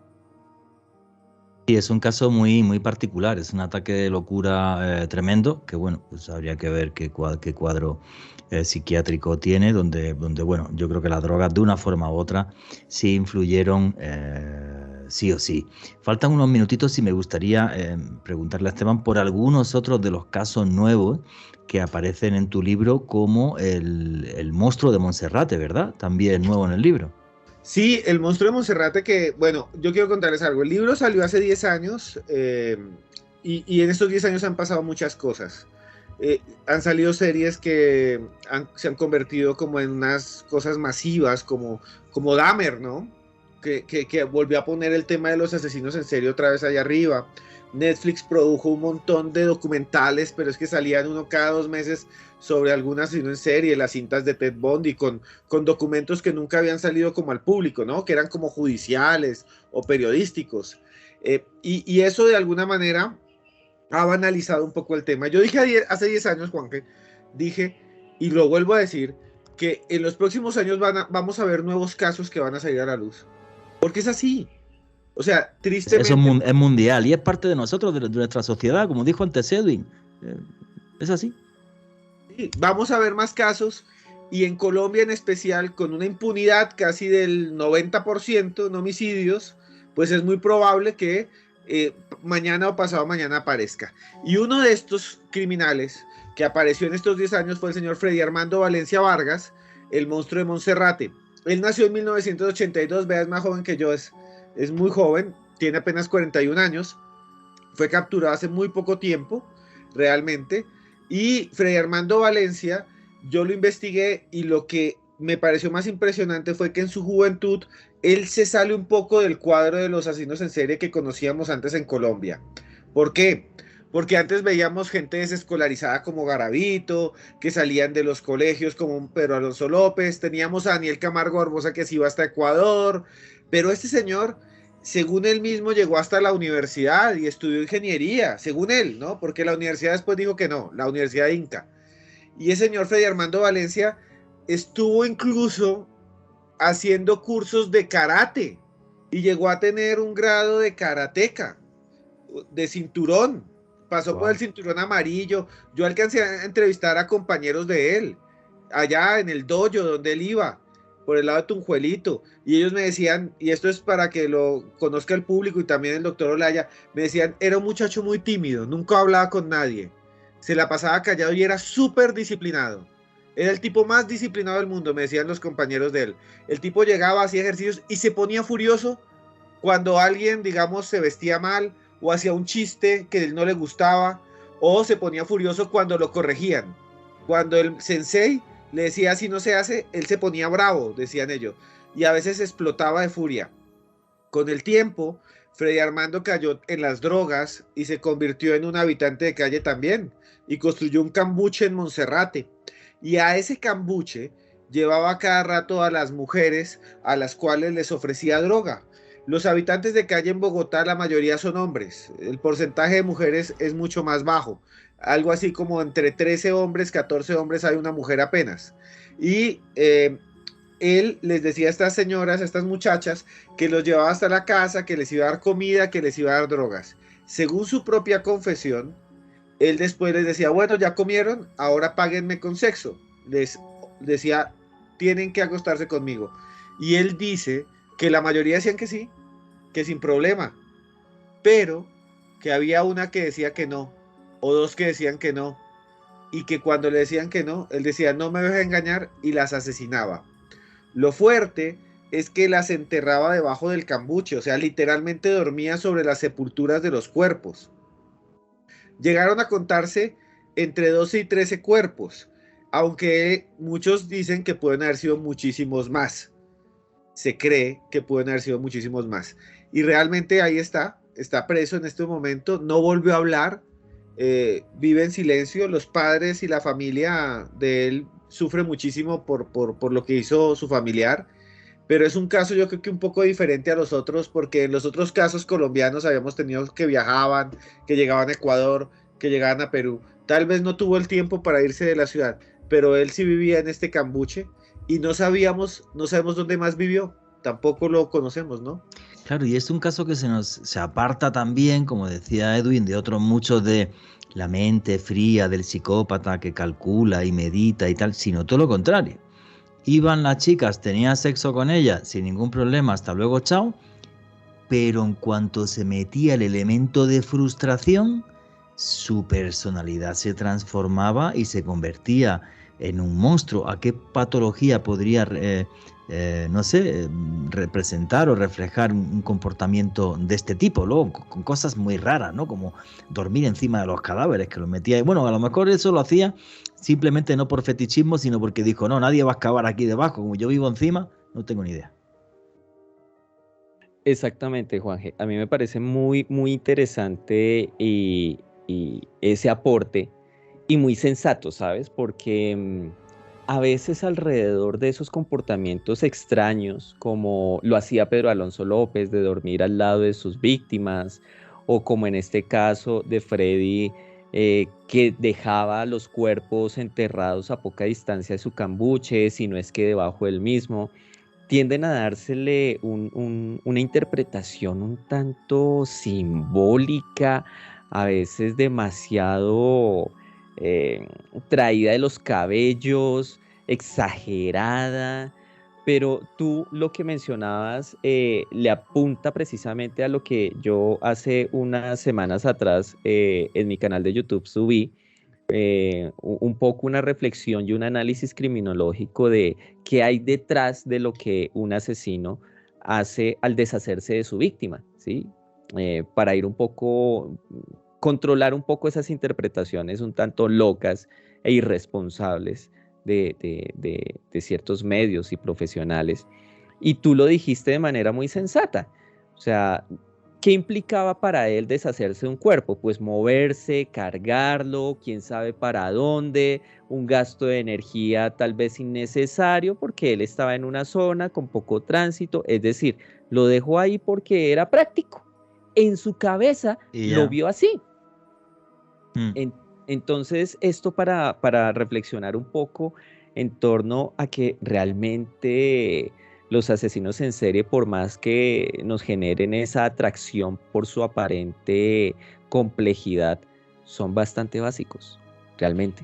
A: Sí, es un caso muy particular, es un ataque de locura tremendo, que bueno, pues habría que ver qué cuadro psiquiátrico tiene, donde bueno, yo creo que las drogas de una forma u otra sí influyeron sí o sí. Faltan unos minutitos y me gustaría preguntarle a Esteban por algunos otros de los casos nuevos que aparecen en tu libro, como el monstruo de Monserrate, ¿verdad? También nuevo en el libro.
D: Sí, el monstruo de Monserrate, que, bueno, yo quiero contarles algo. El libro salió hace 10 años y en estos 10 años han pasado muchas cosas. Han salido series que se han convertido como en unas cosas masivas, como Dahmer, ¿no? Que volvió a poner el tema de los asesinos en serie otra vez allá arriba. Netflix produjo un montón de documentales, pero es que salían uno cada 2 meses sobre algún asesino en serie, las cintas de Ted Bundy, con documentos que nunca habían salido como al público, ¿no? Que eran como judiciales o periodísticos. Y eso de alguna manera ha banalizado un poco el tema. Yo dije hace 10 años, Juanque, dije, y lo vuelvo a decir, que en los próximos años vamos a ver nuevos casos que van a salir a la luz. Porque es así. O sea, tristemente...
A: Eso es mundial y es parte de nosotros, de nuestra sociedad, como dijo antes Edwin. Es así.
D: Sí, vamos a ver más casos, y en Colombia en especial, con una impunidad casi del 90% en homicidios, pues es muy probable que mañana o pasado mañana aparezca. Y uno de estos criminales que apareció en estos 10 años fue el señor Freddy Armando Valencia Vargas, el monstruo de Monserrate. Él nació en 1982, vea, es más joven que yo, es muy joven, tiene apenas 41 años, fue capturado hace muy poco tiempo, realmente, y Freddy Armando Valencia, yo lo investigué, y lo que me pareció más impresionante fue que en su juventud él se sale un poco del cuadro de los asesinos en serie que conocíamos antes en Colombia. ¿Por qué? Porque antes veíamos gente desescolarizada como Garavito, que salían de los colegios como Pedro Alonso López, teníamos a Daniel Camargo Barbosa que se iba hasta Ecuador, pero este señor, según él mismo, llegó hasta la universidad y estudió ingeniería, según él, ¿no? Porque la universidad después dijo que no, la Universidad de Inca. Y el señor Freddy Armando Valencia estuvo incluso haciendo cursos de karate y llegó a tener un grado de karateca, de cinturón, pasó por el cinturón amarillo. Yo alcancé a entrevistar a compañeros de él allá en el dojo donde él iba, por el lado de Tunjuelito, y ellos me decían, y esto es para que lo conozca el público y también el doctor Olaya, me decían, era un muchacho muy tímido, nunca hablaba con nadie, se la pasaba callado y era súper disciplinado. Era el tipo más disciplinado del mundo, me decían los compañeros de él. El tipo llegaba, hacía ejercicios y se ponía furioso cuando alguien, digamos, se vestía mal o hacía un chiste que él no le gustaba, o se ponía furioso cuando lo corregían. Cuando el sensei le decía así no se hace, él se ponía bravo, decían ellos, y a veces explotaba de furia. Con el tiempo, Freddy Armando cayó en las drogas y se convirtió en un habitante de calle también, y construyó un cambuche en Monserrate. Y a ese cambuche llevaba cada rato a las mujeres a las cuales les ofrecía droga. Los habitantes de calle en Bogotá, la mayoría son hombres. El porcentaje de mujeres es mucho más bajo. Algo así como entre 13 hombres, 14 hombres, hay una mujer apenas. Y él les decía a estas señoras, a estas muchachas, que los llevaba hasta la casa, que les iba a dar comida, que les iba a dar drogas. Según su propia confesión, él después les decía, bueno, ya comieron, ahora páguenme con sexo. Les decía, tienen que acostarse conmigo. Y él dice que la mayoría decían que sí, que sin problema, pero que había una que decía que no, o dos que decían que no, y que cuando le decían que no, él decía, no me dejes engañar, y las asesinaba. Lo fuerte es que las enterraba debajo del cambuche, o sea, literalmente dormía sobre las sepulturas de los cuerpos. Llegaron a contarse entre 12 y 13 cuerpos, aunque muchos dicen que pueden haber sido muchísimos más. Se cree que pueden haber sido muchísimos más. Y realmente ahí está preso en este momento, no volvió a hablar, vive en silencio. Los padres y la familia de él sufren muchísimo por lo que hizo su familiar. Pero es un caso yo creo que un poco diferente a los otros, porque en los otros casos colombianos habíamos tenido que viajaban, que llegaban a Ecuador, que llegaban a Perú. Tal vez no tuvo el tiempo para irse de la ciudad, pero él sí vivía en este cambuche y no sabemos dónde más vivió, tampoco lo conocemos, ¿no?
A: Claro, y es un caso que se aparta también, como decía Edwin, de otros muchos, de la mente fría del psicópata que calcula y medita y tal, sino todo lo contrario. Iban las chicas, tenía sexo con ellas sin ningún problema, hasta luego, chao. Pero en cuanto se metía el elemento de frustración, su personalidad se transformaba y se convertía en un monstruo. ¿A qué patología podría, representar o reflejar un comportamiento de este tipo? Luego, con cosas muy raras, ¿no? Como dormir encima de los cadáveres, que los metía. Bueno, a lo mejor eso lo hacía simplemente no por fetichismo, sino porque dijo, no, nadie va a excavar aquí debajo, como yo vivo encima, no tengo ni idea.
C: Exactamente, Juanje. A mí me parece muy, muy interesante y ese aporte y muy sensato, ¿sabes? Porque a veces alrededor de esos comportamientos extraños, como lo hacía Pedro Alonso López, de dormir al lado de sus víctimas, o como en este caso de Freddy, que dejaba los cuerpos enterrados a poca distancia de su cambuche, si no es que debajo del mismo, tienden a dársele una interpretación un tanto simbólica, a veces demasiado traída de los cabellos, exagerada, pero tú lo que mencionabas le apunta precisamente a lo que yo hace unas semanas atrás en mi canal de YouTube subí, un poco una reflexión y un análisis criminológico de qué hay detrás de lo que un asesino hace al deshacerse de su víctima, ¿sí? Para ir un poco, controlar un poco esas interpretaciones un tanto locas e irresponsables de ciertos medios y profesionales. Y tú lo dijiste de manera muy sensata. O sea, ¿qué implicaba para él deshacerse de un cuerpo? Pues moverse, cargarlo, quién sabe para dónde, un gasto de energía tal vez innecesario porque él estaba en una zona con poco tránsito, es decir, lo dejó ahí porque era práctico. En su cabeza lo vio así. Entonces, esto para reflexionar un poco en torno a que realmente los asesinos en serie, por más que nos generen esa atracción por su aparente complejidad, son bastante básicos, realmente.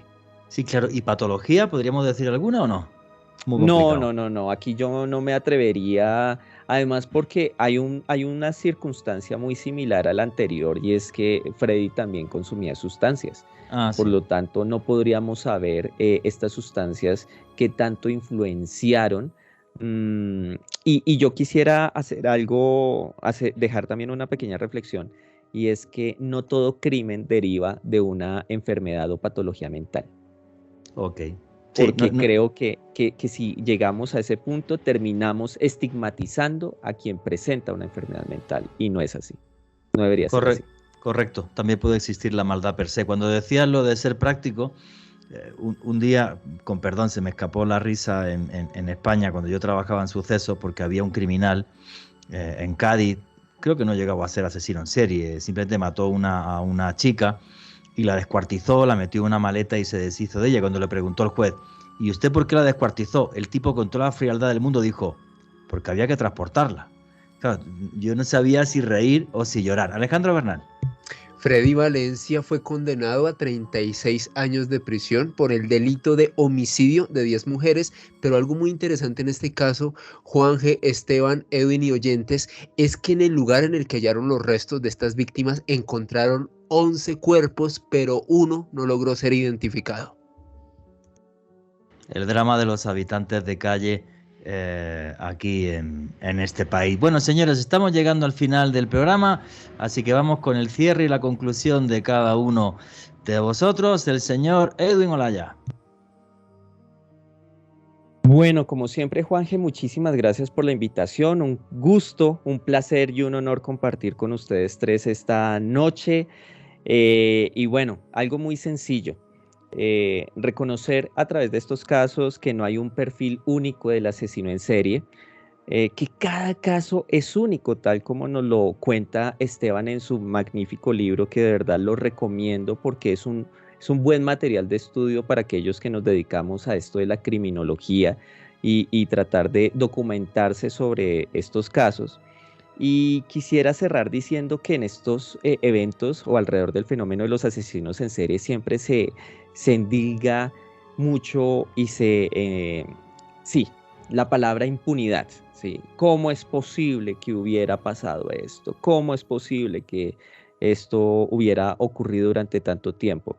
A: Sí, claro. ¿Y patología, podríamos decir alguna o no?
C: No. Aquí yo no me atrevería, además porque hay una circunstancia muy similar a la anterior, y es que Freddy también consumía sustancias. Por lo tanto, no podríamos saber estas sustancias que tanto influenciaron. Y yo quisiera hacer algo, dejar también una pequeña reflexión, y es que no todo crimen deriva de una enfermedad o patología mental.
A: Ok.
C: Sí, porque creo que si llegamos a ese punto, terminamos estigmatizando a quien presenta una enfermedad mental, y no es así. No debería ser así.
A: Correcto, también puede existir la maldad per se. Cuando decías lo de ser práctico, un día, con perdón, se me escapó la risa en España cuando yo trabajaba en Sucesos, porque había un criminal en Cádiz, creo que no llegaba a ser asesino en serie, simplemente mató a una chica y la descuartizó, la metió en una maleta y se deshizo de ella. Cuando le preguntó el juez, ¿y usted por qué la descuartizó? El tipo, con toda la frialdad del mundo, dijo, porque había que transportarla. Claro, yo no sabía si reír o si llorar. Alejandro Bernal.
B: Freddy Valencia fue condenado a 36 años de prisión por el delito de homicidio de 10 mujeres, pero algo muy interesante en este caso, Juan G., Esteban, Edwin y oyentes, es que en el lugar en el que hallaron los restos de estas víctimas encontraron 11 cuerpos, pero uno no logró ser identificado.
A: El drama de los habitantes de calle aquí en este país. Bueno, señores, estamos llegando al final del programa, así que vamos con el cierre y la conclusión de cada uno de vosotros. El señor Edwin Olaya.
C: Bueno, como siempre, Juanje, muchísimas gracias por la invitación. Un gusto, un placer y un honor compartir con ustedes tres esta noche. Y bueno, algo muy sencillo. Reconocer a través de estos casos que no hay un perfil único del asesino en serie, que cada caso es único, tal como nos lo cuenta Esteban en su magnífico libro, que de verdad lo recomiendo porque es un buen material de estudio para aquellos que nos dedicamos a esto de la criminología y tratar de documentarse sobre estos casos. Y quisiera cerrar diciendo que en estos eventos o alrededor del fenómeno de los asesinos en serie siempre se endilga mucho y sí, la palabra impunidad, ¿sí? ¿Cómo es posible que hubiera pasado esto? ¿Cómo es posible que esto hubiera ocurrido durante tanto tiempo?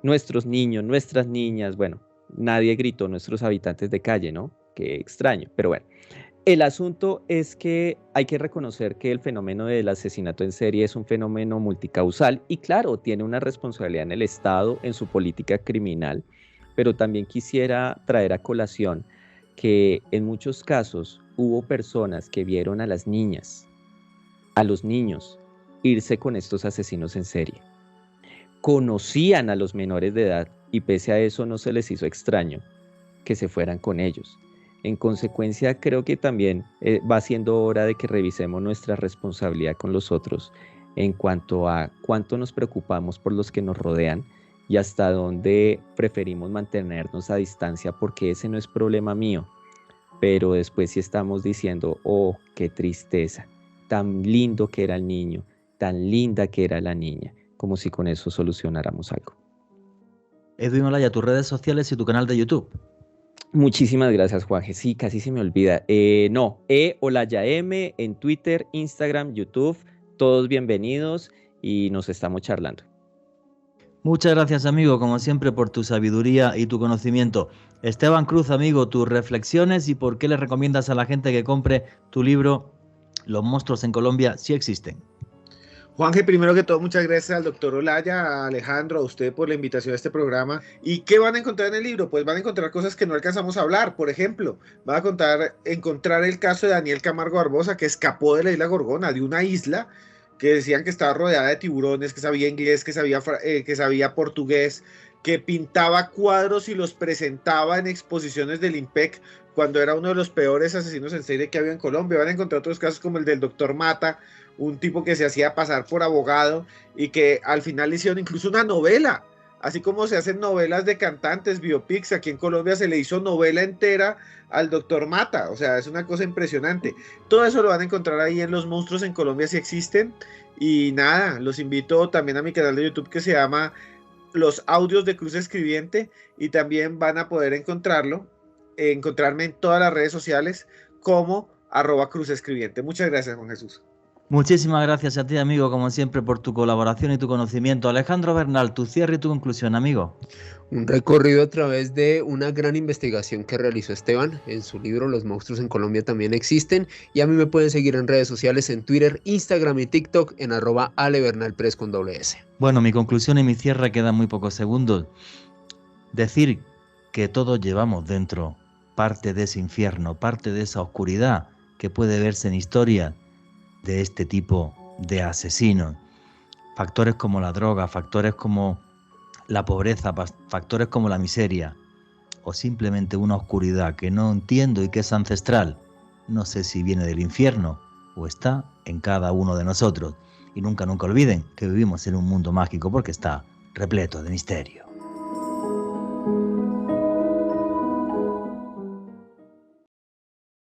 C: Nuestros niños, nuestras niñas, bueno, nadie gritó, nuestros habitantes de calle, ¿no? Qué extraño, pero bueno. El asunto es que hay que reconocer que el fenómeno del asesinato en serie es un fenómeno multicausal y claro, tiene una responsabilidad en el Estado, en su política criminal, pero también quisiera traer a colación que en muchos casos hubo personas que vieron a las niñas, a los niños, irse con estos asesinos en serie. Conocían a los menores de edad y pese a eso no se les hizo extraño que se fueran con ellos. En consecuencia, creo que también va siendo hora de que revisemos nuestra responsabilidad con los otros en cuanto a cuánto nos preocupamos por los que nos rodean y hasta dónde preferimos mantenernos a distancia porque ese no es problema mío. Pero después sí estamos diciendo, oh, qué tristeza, tan lindo que era el niño, tan linda que era la niña, como si con eso solucionáramos algo.
A: Edwin Olaya, tus redes sociales y tu canal de YouTube.
C: Muchísimas gracias, Juanje. Sí, casi se me olvida. Olaya M en Twitter, Instagram, YouTube. Todos bienvenidos y nos estamos charlando.
A: Muchas gracias, amigo, como siempre, por tu sabiduría y tu conocimiento. Esteban Cruz, amigo, tus reflexiones y por qué le recomiendas a la gente que compre tu libro Los monstruos en Colombia sí existen.
D: Juanje, primero que todo, muchas gracias al doctor Olaya, a Alejandro, a usted por la invitación a este programa. ¿Y qué van a encontrar en el libro? Pues van a encontrar cosas que no alcanzamos a hablar. Por ejemplo, van a encontrar el caso de Daniel Camargo Barbosa, que escapó de la isla Gorgona, de una isla que decían que estaba rodeada de tiburones, que sabía inglés, que sabía portugués, que pintaba cuadros y los presentaba en exposiciones del IMPEC cuando era uno de los peores asesinos en serie que había en Colombia. Van a encontrar otros casos como el del doctor Mata, un tipo que se hacía pasar por abogado y que al final le hicieron incluso una novela, así como se hacen novelas de cantantes, biopics. Aquí en Colombia se le hizo novela entera al doctor Mata, o sea, es una cosa impresionante. Todo eso lo van a encontrar ahí en Los monstruos en Colombia si existen. Y nada, los invito también a mi canal de YouTube que se llama Los Audios de Cruz Escribiente, y también van a poder encontrarme en todas las redes sociales como @cruzescribiente. Muchas gracias, Juan Jesús.
A: Muchísimas gracias a ti, amigo, como siempre, por tu colaboración y tu conocimiento. Alejandro Bernal, tu cierre y tu conclusión, amigo.
B: Un recorrido a través de una gran investigación que realizó Esteban en su libro Los monstruos en Colombia también existen, y a mí me pueden seguir en redes sociales, en Twitter, Instagram y TikTok en @alebernalpress con @.
A: Bueno, mi conclusión y mi cierre quedan muy pocos segundos. Decir que todos llevamos dentro parte de ese infierno, parte de esa oscuridad que puede verse en historia de este tipo de asesinos. Factores como la droga, factores como la pobreza, factores como la miseria, o simplemente una oscuridad que no entiendo y que es ancestral. No sé si viene del infierno o está en cada uno de nosotros. Y nunca olviden que vivimos en un mundo mágico porque está repleto de misterio.